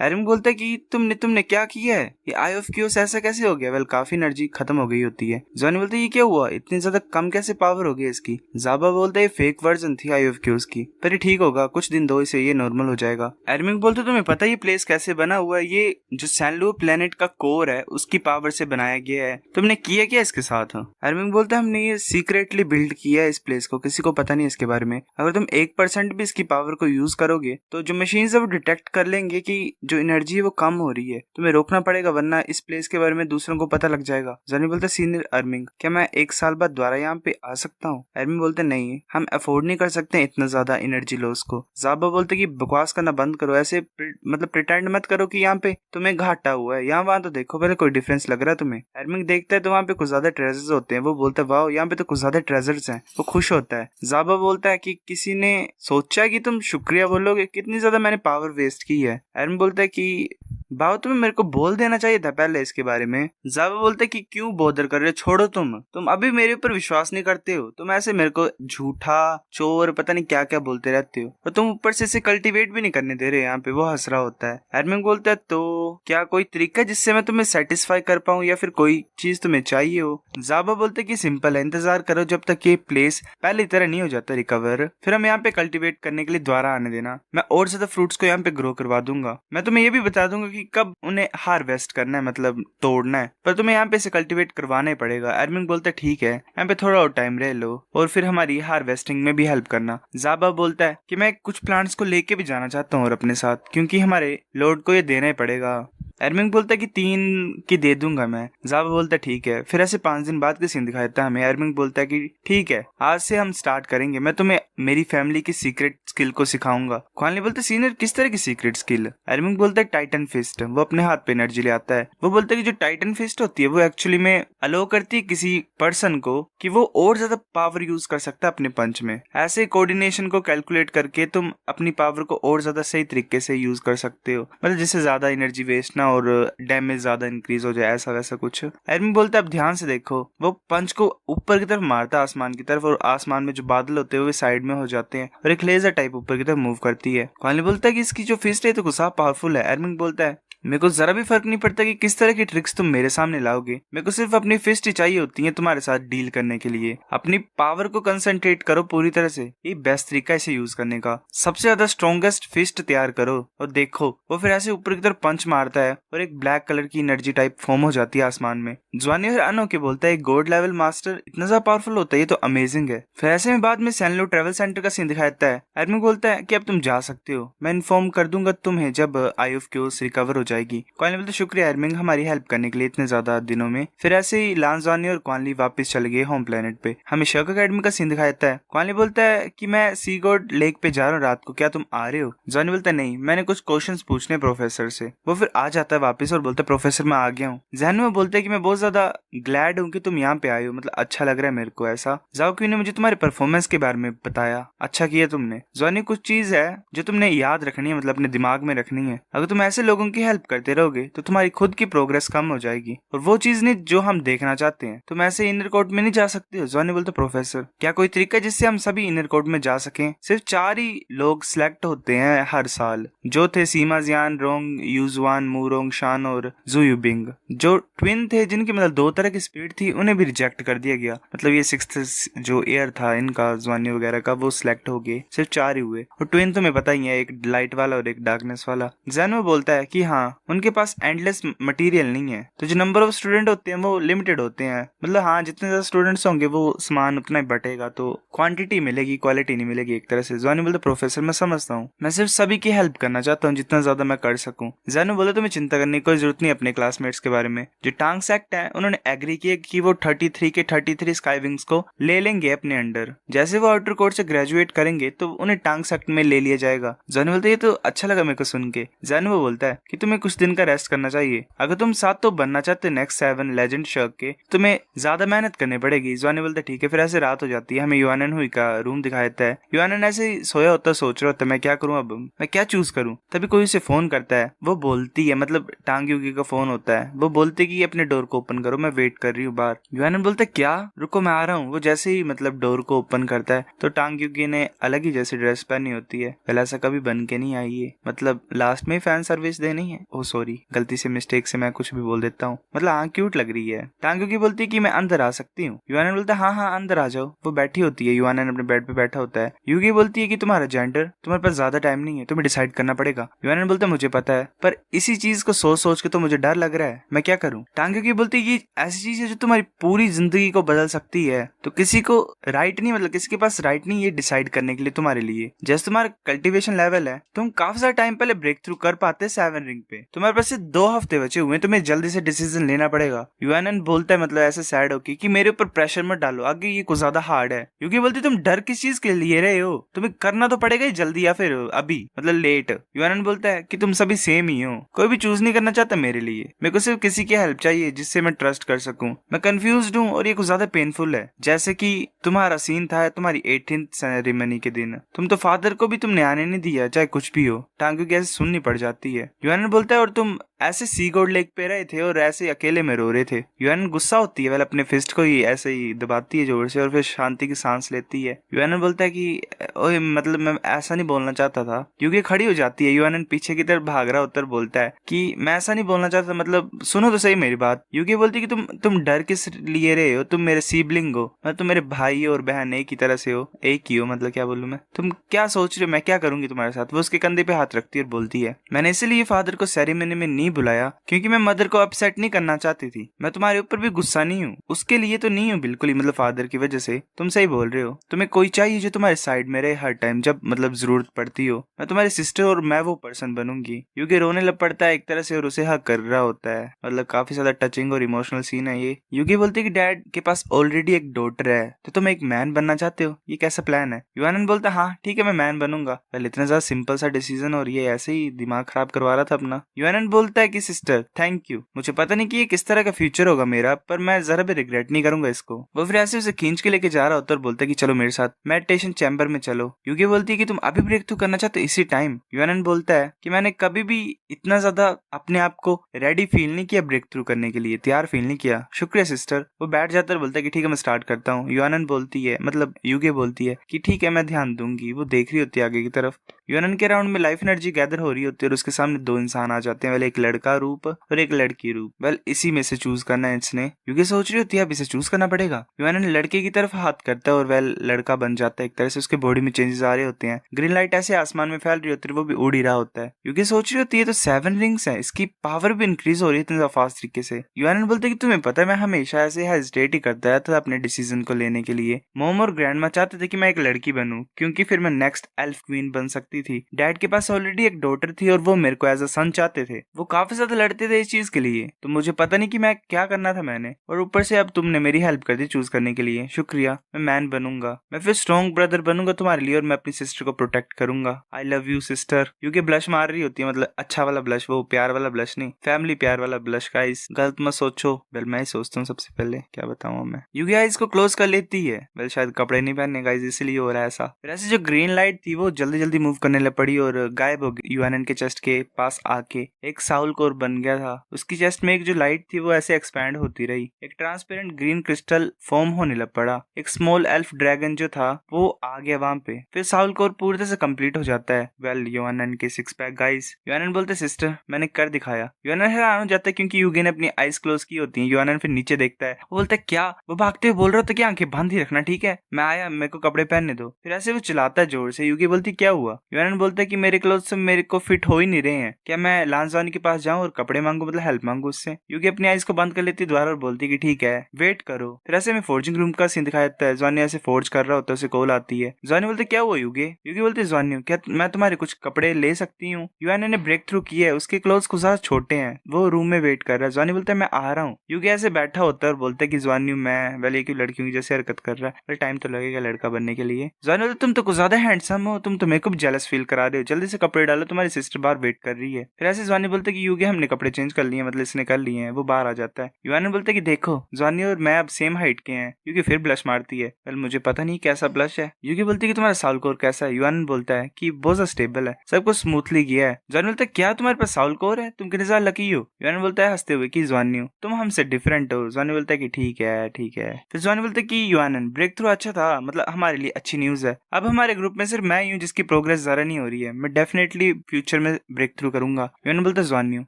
एरमिंग बोलता है कि तुमने क्या किया है, ये आई ऑफ क्योस ऐसा कैसे हो गया? वेल काफी एनर्जी खत्म हो गई होती है। ज़ॉनी बोलता है ये क्या हुआ, इतनी ज्यादा कम कैसे पावर हो गई इसकी? ज़ाबा बोलता है फेक वर्जन थी आई ऑफ क्योस की, पर ये ठीक होगा, कुछ दिन दो इसे, ये नॉर्मल हो जाएगा। एरमिंग बोलते तुम्हें पता है ये प्लेस कैसे बना हुआ है? ये जो सैनलू प्लेनेट का कोर है उसकी पावर से बनाया गया है, तुमने किया क्या इसके साथ? एरमिंग बोलता है हमने ये सीक्रेटली बिल्ड किया है इस प्लेस को, किसी को पता नहीं इसके बारे में। अगर तुम 1% भी इसकी पावर को यूज करोगे तो जो मशीन है वो डिटेक्ट कर लेंगे कि जो एनर्जी है वो कम हो रही है, तुम्हें रोकना पड़ेगा वरना इस प्लेस के बारे में दूसरों को पता लग जाएगा। ज़ॉनी बोलता है सीनियर एरमिंग क्या मैं 1 साल बाद दोबारा यहाँ पे आ सकता हूँ? एडमिन बोलते नहीं, हम अफोर्ड नहीं कर सकते इतना ज्यादा एनर्जी लॉस को। जाबा बोलते कि बकवास करना बंद करो, ऐसे मतलब प्रिटेंड मत करो कि यहाँ पे तुम्हें घाटा हुआ है, यहाँ वहां तो देखो पहले कोई डिफरेंस लग रहा है तुम्हें। एडमिन देखता है तो वहाँ पे कुछ ज्यादा ट्रेजर्स होते हैं, वो बोलता है वाह यहाँ पे तो कुछ ज्यादा ट्रेजर्स हैं, वो खुश होता है। जाबा बोलता है कि किसी ने सोचा कि तुम शुक्रिया बोलोगे, कितनी ज्यादा मैंने पावर वेस्ट की है। एडमिन बोलता है कि बाबा तुम्हें मेरे को बोल देना चाहिए था पहले इसके बारे में। जाबा बोलते कि क्यों बॉदर कर रहे हो, छोड़ो, तुम अभी मेरे ऊपर विश्वास नहीं करते हो, तुम ऐसे मेरे को झूठा चोर पता नहीं क्या क्या बोलते रहते हो, और तुम ऊपर से इसे कल्टीवेट भी नहीं करने दे रहे यहाँ पे। वो हंस रहा होता है। एडमिन बोलता है तो क्या कोई तरीका जिससे मैं तुम्हें सेटिस्फाई कर पाऊँ या फिर कोई चीज तुम्हें चाहिए हो? जाबा बोलते कि सिंपल है, इंतजार करो जब तक ये प्लेस पहले तरह नहीं हो जाता रिकवर, फिर हम यहाँ पे कल्टीवेट करने के लिए दोबारा आने देना, मैं और ज्यादा फ्रूट्स को यहाँ पे ग्रो करवा दूंगा। मैं तुम्हें ये भी बता दूंगा कि कब उन्हें हार्वेस्ट करना है, मतलब तोड़ना है, पर तुम्हें यहाँ पे इसे कल्टीवेट करवाना ही पड़ेगा। एडमिन बोलता है ठीक है, यहाँ पे थोड़ा और टाइम रह लो और फिर हमारी हार्वेस्टिंग में भी हेल्प करना। जाबा बोलता है कि मैं कुछ प्लांट्स को लेके भी जाना चाहता हूँ और अपने साथ, क्योंकि हमारे लॉर्ड को ये देना ही पड़ेगा। एडमिन बोलता है कि 3 की दे दूंगा मैं। जाबा बोलता है ठीक है। फिर ऐसे 5 दिन बाद की सीन दिखाता है हमें। एडमिन बोलता है कि ठीक है, आज से हम स्टार्ट करेंगे, मैं तुम्हें मेरी फैमिली की सीक्रेट स्किल को सिखाऊंगा। क्वानली बोलते सीनियर किस तरह की सीक्रेट स्किल? एडमिन बोलता है टाइटन फिस्ट। वो अपने हाथ पे एनर्जी ले आता है। वो बोलता है कि जो टाइटन फिस्ट होती है वो एक्चुअली में अलो करती है किसी पर्सन को कि वो और ज्यादा पावर यूज कर सकता है अपने पंच में। ऐसे कोऑर्डिनेशन को कैलकुलेट करके तुम अपनी पावर को और ज्यादा सही तरीके से यूज कर सकते हो, मतलब जिससे ज्यादा एनर्जी वेस्ट ना और डैमेज ज्यादा इंक्रीज हो जाए, ऐसा वैसा कुछ। एडमिन बोलता है अब ध्यान से देखो, वो पंच को ऊपर की तरफ मारता है, आसमान की तरफ, और आसमान में जो बादल होते हैं वो साइड में हो जाते हैं और एक लेजर टाइप ऊपर की तरफ मूव करती है। क्वानली बोलता है कि इसकी जो फिस्ट है तो गुस्सा पावरफुल है। एडमिन बोलता है मेरे को जरा भी फर्क नहीं पड़ता कि किस तरह की ट्रिक्स तुम मेरे सामने लाओगे, मेरे को सिर्फ अपनी फिस्ट ही चाहिए होती है तुम्हारे साथ डील करने के लिए। अपनी पावर को कंसंट्रेट करो पूरी तरह से, ये बेस्ट तरीका इसे यूज करने का। सबसे ज्यादा स्ट्रॉन्गेस्ट फिस्ट तैयार करो और देखो। वो फिर ऐसे ऊपर की तरफ पंच मारता है और एक ब्लैक कलर की एनर्जी टाइप फॉर्म हो जाती है आसमान में। ज्वानी और अनो के बोलता है गॉड लेवल मास्टर इतना ज्यादा पावरफुल होता है, ये तो अमेजिंग है। फिर ऐसे में बाद में सैनलो ट्रेवल सेंटर का सीन दिखाता है। एडमिन बोलता है कि अब तुम जा सकते हो, मैं इन्फॉर्म कर दूंगा तुम्हें जब आई ऑफ क्योस रिकवर हो जाएगी। क्वानली बोलते शुक्रिया एडमिन हमारी हेल्प करने के लिए इतने ज्यादा दिनों में। फिर ऐसे ही लांजानी और क्वानली वापस चले गए होम प्लेनेट पे। हमें शक अकेडमी का सीन दिखाया जाता है। क्वानली बोलता है कि मैं सी गॉड लेक पे जा रहा हूँ रात को, क्या तुम आ रहे हो? जॉनी बोलता है नहीं, मैंने कुछ क्वेश्चंस पूछने प्रोफेसर से। वो फिर आ जाता है वापस और बोलता है प्रोफेसर मैं आ गया हूँ। जहन में बोलते है कि मैं बहुत ज्यादा ग्लैड हूँ कि तुम यहाँ पे आए हो, मतलब अच्छा लग रहा है मेरे को ऐसा। जाओक्यू ने मुझे तुम्हारे परफॉर्मेंस के बारे में बताया, अच्छा किया तुमने। जॉनी कुछ चीज है जो तुमने याद रखनी है, मतलब अपने दिमाग में रखनी है। अगर तुम ऐसे लोगों की हेल्प करते रहोगे तो तुम्हारी खुद की प्रोग्रेस कम हो जाएगी और वो चीज नहीं जो हम देखना चाहते हैं। तुम ऐसे इनर कोर्ट में नहीं जा सकते हो। जॉनी बोलते प्रोफेसर क्या कोई तरीका जिससे हम सभी इनर कोर्ट में जा सकें? सिर्फ 4 ही लोग सिलेक्ट होते हैं हर साल, जो थे सीमा जियान, रोंग यूजुआन, मूरोंग शान और जुयुबिंग। जो ट्विन थे जिनकी मतलब 2 तरह की स्पीड थी उन्हें भी रिजेक्ट कर दिया गया, मतलब ये 6th जो एयर था इनका ज्वानी वगैरह का वो सिलेक्ट हो गए। सिर्फ 4 ही हुए और ट्विन तुम्हें पता ही है, एक लाइट वाला और एक डार्कनेस वाला। जैनो बोलता है कि हाँ उनके पास एंडलेस मटेरियल नहीं है, तो जो नंबर ऑफ स्टूडेंट होते हैं वो लिमिटेड होते हैं, मतलब हाँ जितने ज्यादा स्टूडेंट्स होंगे वो सामान उतना ही बटेगा, तो क्वांटिटी मिलेगी क्वालिटी नहीं मिलेगी एक तरह से। जॉनी बोलता प्रोफेसर मैं समझता हूँ, मैं सिर्फ सभी की हेल्प करना चाहता हूँ जितना ज्यादा मैं कर सकूँ। जैनो बोला तुम्हें चिंता करने की कोई जरूरत नहीं अपने क्लासमेट्स के बारे में। जो टांग सेक्ट है उन्होंने एग्री किया कि वो 33 के 33 स्काई विंग्स को ले लेंगे अपने अंडर। जैसे वो आउटर कोर्ट से ग्रेजुएट करेंगे तो उन्हें टांग सेक्ट में ले लिया जाएगा। जॉनी बोलता ये तो अच्छा लगा मेरे को सुन के। जैनो बोलता है कि तुम्हें कुछ दिन का रेस्ट करना चाहिए, अगर तुम 7 तो बनना चाहते नेक्स्ट 7 लेजेंड शर्क के, तुम्हें ज्यादा मेहनत करनी पड़ेगी। जॉनी बोलता ठीक है। फिर ऐसे रात हो जाती है। हमें युआनन हुई का रूम दिखाया जाता है। युआनन ऐसे ही सोया होता सोच रहा होता मैं क्या करूं, अब मैं क्या चूज करूं। तभी कोई उसे फोन करता है। वो बोलती है, मतलब टांग युगी का फोन होता है, वो बोलती कि अपने डोर को ओपन करो मैं वेट कर रही हूँ बाहर। युआनन बोलता क्या, रुको मैं आ रहा हूँ। वो जैसे ही मतलब डोर को ओपन करता है तो टांग युगी ने अलग ही जैसी ड्रेस पहनी होती है, पहले ऐसा कभी बन के नहीं आई है, मतलब लास्ट में फैन सर्विस देनी है। ओ सॉरी गलती से मिस्टेक से मैं कुछ भी बोल देता हूँ, मतलब हाँ क्यूट लग रही है। टांग युगी बोलती है कि मैं अंदर आ सकती हूँ। युआनन बोलता है हाँ हाँ अंदर आ जाओ। वो बैठी होती है, युआनन अपने बेड पे बैठा होता है। युगी बोलती है कि तुम्हारा जेंडर, तुम्हारे पास ज्यादा टाइम नहीं है, तुम्हें डिसाइड करना पड़ेगा। युआनन बोलता है मुझे पता है, पर इसी चीज को सोच सोच के तो मुझे डर लग रहा है, मैं क्या करूं। टांग युगी बोलती है कि ऐसी चीज है जो तुम्हारी पूरी जिंदगी को बदल सकती है, तो किसी को राइट नहीं, मतलब किसी के पास राइट नहीं ये डिसाइड करने के लिए तुम्हारे लिए। जैसे तुम्हारा कल्टीवेशन लेवल है, तुम काफी सारा टाइम पहले ब्रेक थ्रू कर पाते 7 रिंग पे, तुम्हारे पास सिर्फ 2 हफ्ते बचे हुए, तुम्हें जल्दी से डिसीजन लेना पड़ेगा। यूएनएन बोलता है मतलब ऐसे सैड होके कि मेरे ऊपर प्रेशर मत डालो, आगे ये कुछ ज्यादा हार्ड है। यूगी बोलती तुम डर किस चीज के लिए रहे हो, तुम्हें करना तो पड़ेगा ही जल्दी या फिर अभी, मतलब लेट। यूएनएन बोलता है कि तुम सभी सेम ही हो, कोई भी चूज नहीं करना चाहता मेरे लिए, मेरे को सिर्फ किसी की हेल्प चाहिए जिससे मैं ट्रस्ट कर सकूं। मैं कंफ्यूज्ड हूँ और ये कुछ ज्यादा पेनफुल है, जैसे कि तुम्हारा सीन था तुम्हारी 18th सेरेमनी के दिन, तुम तो फादर को भी तुमने आने नहीं दिया, चाहे कुछ भी हो, टांगों की ऐसे सुननी पड़ जाती है। यूएनएन बोलता है और तुम ऐसे सी गोल्ड लेक पे रहे थे और ऐसे अकेले में रो रहे थे। यूएनएन गुस्सा होती है, वेल अपने फिस्ट को ही ऐसे ही दबाती है जोर से और फिर शांति की सांस लेती है। यूएनएन बोलता है कि ओए मतलब मैं ऐसा नहीं बोलना चाहता था, क्योंकि खड़ी हो जाती है। यूएनएन पीछे की तरफ भाग रहा होता बोलता है कि मैं ऐसा नहीं बोलना चाहता, मतलब सुनो तो सही मेरी बात। यूगी बोलती है कि तुम डर किस लिए रहे हो, तुम मेरे सिबलिंग हो, मतलब तुम मेरे भाई और बहन एक ही तरह से हो, एक ही हो, मतलब क्या बोलूं मैं, तुम क्या सोच रहे हो मैं क्या करूंगी तुम्हारे साथ। वो उसके कंधे पे हाथ रखती है और बोलती है मैंने इसीलिए फादर को सेरेमनी में नहीं बुलाया क्योंकि मैं मदर को अपसेट नहीं करना चाहती थी, मैं तुम्हारे ऊपर भी गुस्सा नहीं हूँ, उसके लिए तो नहीं हूँ बिल्कुल ही, मतलब फादर की वजह से। तुम सही बोल रहे हो, तुम्हें कोई चाहिए जो तुम्हारे साइड में रहे हर टाइम जब मतलब जरूरत पड़ती हो। मैं तुम्हारी सिस्टर और मैं वो पर्सन बनूंगी। यूगी रोने लग पड़ता है एक तरह से और उसे हक कर रहा होता है, मतलब काफी ज्यादा टचिंग और इमोशनल सीन है ये। यूगी बोलती है कि डैड के पास ऑलरेडी एक डॉटर है, तो तुम एक मैन बनना चाहते हो, ये कैसा प्लान है। यूएनएन बोलता है हाँ ठीक है मैं मैन बनूंगा। पहले इतना ज्यादा सिंपल सा डिसीजन और ये ऐसे ही दिमाग खराब करवा रहा था अपना। यूएनएन बोलता है कि सिस्टर थैंक यू, मुझे पता नहीं कि ये किस तरह का फ्यूचर होगा मेरा, पर मैं जरा भी रिग्रेट नहीं करूंगा इसको। वो फिर ऐसे उसे खींच के लेके जा रहा होता है और बोलता है कि चलो मेरे साथ मेडिटेशन चैम्बर में चलो। यूगी बोलती है कि तुम अभी ब्रेक थ्रू करना चाहते हो इसी टाइम। यूएनएन बोलता है कि मैंने कभी भी इतना ज्यादा अपने आप को रेडी फील नहीं किया ब्रेक थ्रू करने के लिए, तैयार फील नहीं किया। शुक्रिया सिस्टर। वो बैठ जाता है, बोलता है कि ठीक है मैं स्टार्ट करता हूँ। यूएनएन बोलती है मतलब यूगी बोलती है कि ठीक है मैं ध्यान दूंगी। वो देख रही होती है आगे की तरफ। यूएनएन के राउंड में लाइफ एनर्जी गैदर हो रही होती है और उसके सामने 2 इंसान आ जाते हैं, वेल एक लड़का रूप और एक लड़की रूप। वेल इसी में से चूज करना है इसने। यूगी सोच रही होती है अब इसे चूज करना पड़ेगा। यूएनएन लड़के की तरफ हाथ करता है और वेल लड़का बन जाता है। एक तरह से उसके बॉडी में चेंजेस आ रहे होते हैं, ग्रीन लाइट ऐसे आसमान में फैल रही होती है, वो भी उड़ ही रहा होता है। यूगी सोच रही होती है तो 7 रिंग्स है, इसकी पावर भी इंक्रीज हो रही है इतने फास्ट तरीके से। यूएनएन बोलते कि तुम्हें पता है मैं हमेशा ऐसे हेजिटेट ही करता था अपने डिसीजन को लेने के लिए। मॉम और ग्रैंडमा चाहते थे कि मैं एक लड़की बनूं क्योंकि फिर मैं नेक्स्ट एल्फ क्वीन बन सकती थी। डैड के पास ऑलरेडी एक डॉटर थी और वो मेरे को एज अ सन चाहते थे, वो काफी ज्यादा लड़ते थे इस चीज के लिए, तो मुझे पता नहीं कि मैं क्या करना था मैंने, और ऊपर से अब तुमने मेरी हेल्प कर दी चूज करने के लिए, शुक्रिया। मैं मैन बनूंगा, मैं फिर स्ट्रॉन्ग ब्रदर बनूंगा तुम्हारे लिए और मैं अपनी सिस्टर को प्रोटेक्ट करूंगा। I love you sister. UK blush मार रही होती है, मतलब अच्छा वाला ब्लश, वो प्यार वाला ब्लश नहीं, फैमिली प्यार वाला ब्लश। गाइस गलत मत सोचो, वेल मैं ही सोचता हूँ सबसे पहले, क्या बताऊँ मैं। यूके आईज को क्लोज कर लेती है, वेल शायद कपड़े नहीं पहनने गाइस इसलिए हो रहा है ऐसा। फिर ऐसे जो ग्रीन लाइट थी वो जल्दी जल्दी मूव करने लग पड़ी और गायब हो गई। यूएनएन के चेस्ट के पास आके एक साउल कोर बन गया था। उसकी चेस्ट में एक जो लाइट थी वो ऐसे एक्सपैंड होती रही, एक ट्रांसपेरेंट ग्रीन क्रिस्टल फॉर्म होने लग पड़ा। एक स्मॉल एल्फ ड्रैगन जो था वो आ गया वहां पे। फिर साउल कोर पूरी तरह से कंप्लीट हो जाता है। वेल यूएनएन के 6 पैक गाइस। यूएनएन बोलते सिस्टर मैंने कर दिखाया। यूएनएन हैरान हो जाता है क्योंकि यूगी ने अपनी आईज क्लोज की होती है। यूएनएन फिर नीचे देखता है, वो बोलता है क्या, वो भागते हुए बोल रहा था कि आंखें बंद ही रखना ठीक है, मैं आया, मेरे को कपड़े पहनने दो। फिर ऐसे वो चिल्लाता है जोर से। यूगी बोलती क्या हुआ। यूएनएन बोलता है कि मेरे क्लोथ मेरे को फिट हो ही नहीं रहे हैं, क्या मैं लांसवानी के पास जाऊं और कपड़े मांगू, मतलब हेल्प मांगू उससे। यूगी अपनी आईज को बंद कर लेती द्वारा और बोलती कि ठीक है वेट करो। फिर ऐसे में फोर्जिंग रूम का सीन दिखाया जाता है। जॉनी ऐसे फोर्ज कर रहा होता है, उसे कॉल आती है। जॉनी बोलते क्या हुआ यूगी। यूगी बोलते जॉनी क्या मैं तुम्हारे कुछ कपड़े ले सकती हूँ। यूएनए ने ब्रेक थ्रू किया है, उसके क्लोथ्स कुछ ज्यादा छोटे हैं, वो रूम में वेट कर रहा है। जॉनी बोलता है मैं आ रहा हूँ। यूगी ऐसे बैठा होता है और बोलता है कि जॉनी मैं वेल एक लड़कियों की जैसे हरकत कर रहा है, टाइम तो लगेगा लड़का बनने के लिए। जॉनी बोलते तुम तो कुछ ज्यादा हैंडसम हो, तुम तो मेरे को भी जेलस फील करा रहे हो, जल्दी से कपड़े डालो तुम्हारी सिस्टर बाहर वेट कर रही है। फिर ऐसे जॉनी बोलते कि यूगी हमने कपड़े चेंज कर लिए, मतलब इसने कर लिए हैं। वो बाहर आ जाता है। यूएनए बोलते कि देखो जॉनी और मैं अब सेम हाइट के हैं। यूगी फिर ब्लश मारती है, वेल मुझे पता नहीं कैसा ब्लश है। यूगी बोलती कि तुम्हारा साउल कोर कैसा है। यूएनए बोलता है कि बहुत ज्यादा स्टेबल है, सब कुछ स्मूथली गया है। जॉनी बोलता है क्या तुम्हारे पास साउल कोर है, तुम कितने ज्यादा लकी हो। यूएनए बोलता है हंसते हुए कि जॉनी हो तुम हमसे डिफरेंट हो। जॉनी बोलता है कि ठीक है ठीक है। फिर जॉनी बोलता है कि यूएनए ब्रेक थ्रू अच्छा था, मतलब हमारे लिए अच्छी न्यूज है, अब हमारे ग्रुप में सिर्फ मैं ही हूँ जिसकी प्रोग्रेस जरा नहीं हो रही है, मैं डेफिनेटली फ्यूचर में ब्रेक थ्रू करूंगा। यूएनए बोलता है जॉनी हो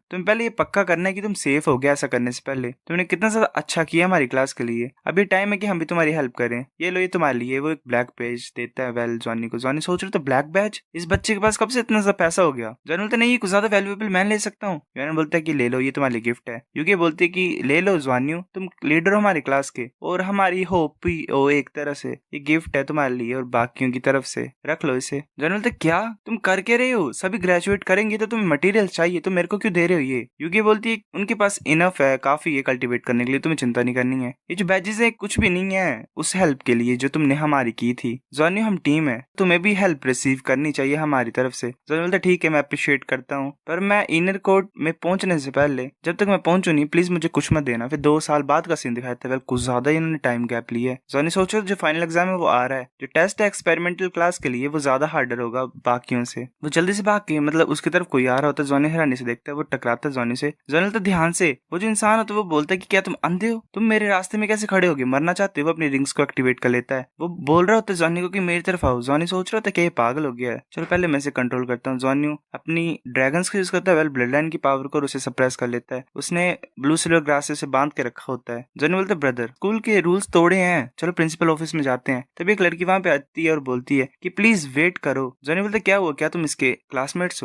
तुम पहले ये पक्का करना है कि तुम सेफ हो गया, ऐसा करने से पहले तुमने कितना ज्यादा अच्छा किया हमारी क्लास के लिए, अभी टाइम है कि हम भी तुम्हारी हेल्प करें, ये लो ये तुम्हारे लिए। वो एक ब्लैक बैज देता है वेल जॉनी को। जॉनी सोच रहे तो ब्लैक बैज इस बच्चे के पास कब से इतना ज्यादा पैसा हो गया। जॉनी बोलता नहीं कुछ ज्यादा वैल्यूएबल मैं ले सकता हूँ। यूएनए बोलता है कि ले लो ये तुम्हारे लिए गिफ्ट है। यूगी बोलती है कि ले लो जॉनी तुम लीडर हो हमारी क्लास के और हमारी होप भी हो एक तरह से, ये गिफ्ट है तुम्हारे लिए और बाकियों की तरफ से, रख लो इसे। जॉनी बोलता क्या क्या तुम कर क्या रहे हो? सभी ग्रेजुएट करेंगे तो तुम्हें मटेरियल चाहिए, तो मेरे को क्यों दे रहे हो ये? यूकी बोलती है उनके पास इनफ है, काफी है कल्टीवेट करने के लिए, तुम्हें चिंता नहीं करनी है। ये जो बैजेस है कुछ भी नहीं है उस हेल्प के लिए जो तुमने हमारी की थी। जॉनी हम टीम है, तुम्हें भी हेल्प रिसीव करनी चाहिए हमारी तरफ से। जॉनी बोलता ठीक है मैं अप्रिशिएट करता हूँ, पर मैं इनर कोर्ट में पहुंचने से पहले, जब तक मैं पहुंचू नहीं प्लीज मुझे कुछ मत देना। फिर 2 साल बाद का सीन दिखाया था, वेल कुछ ज्यादा ही इन्होंने टाइम गैप लिया है। जॉनी सोचो जो फाइनल एग्जाम है वो आ रहा है, जो टेस्ट है एक्सपेरिमेंटल क्लास के लिए वो ज्यादा हार्डर होगा बाकियों से। वो जल्दी से भाग के, मतलब उसकी तरफ कोई आ रहा होता है, जॉनी हैरानी से देखता है, वो टकराता है जॉनी से। जॉनी तो ध्यान से, वो जो इंसान होता है वो बोलता है कि क्या तुम अंधे हो, तुम मेरे रास्ते में कैसे खड़े होगे, मरना चाहते हो? वो अपनी रिंग्स को एक्टिवेट कर लेता है। वो बोल रहा होता है जॉनी को कि मेरी तरफ आओ। जॉनी सोच रहा होता है कि ये पागल हो गया है, चलो पहले मैं इसे कंट्रोल करता हूँ। जॉनी अपनी ड्रैगन्स का यूज करता है, वेल ब्लड लाइन की पावर को, और उसे सप्रेस कर लेता है। उसने ब्लू सिल्वर ग्रासेस से बांध के रखा होता है। जॉनी बोलता है ब्रदर स्कूल के रूल्स तोड़े हैं, चलो प्रिंसिपल ऑफिस में जाते हैं। तभी एक लड़की वहां पे आती है और बोलती है कि प्लीज वेट करो। जॉनी बोलता क्या हुआ, क्या तुम इसके क्लासमेट्स हो?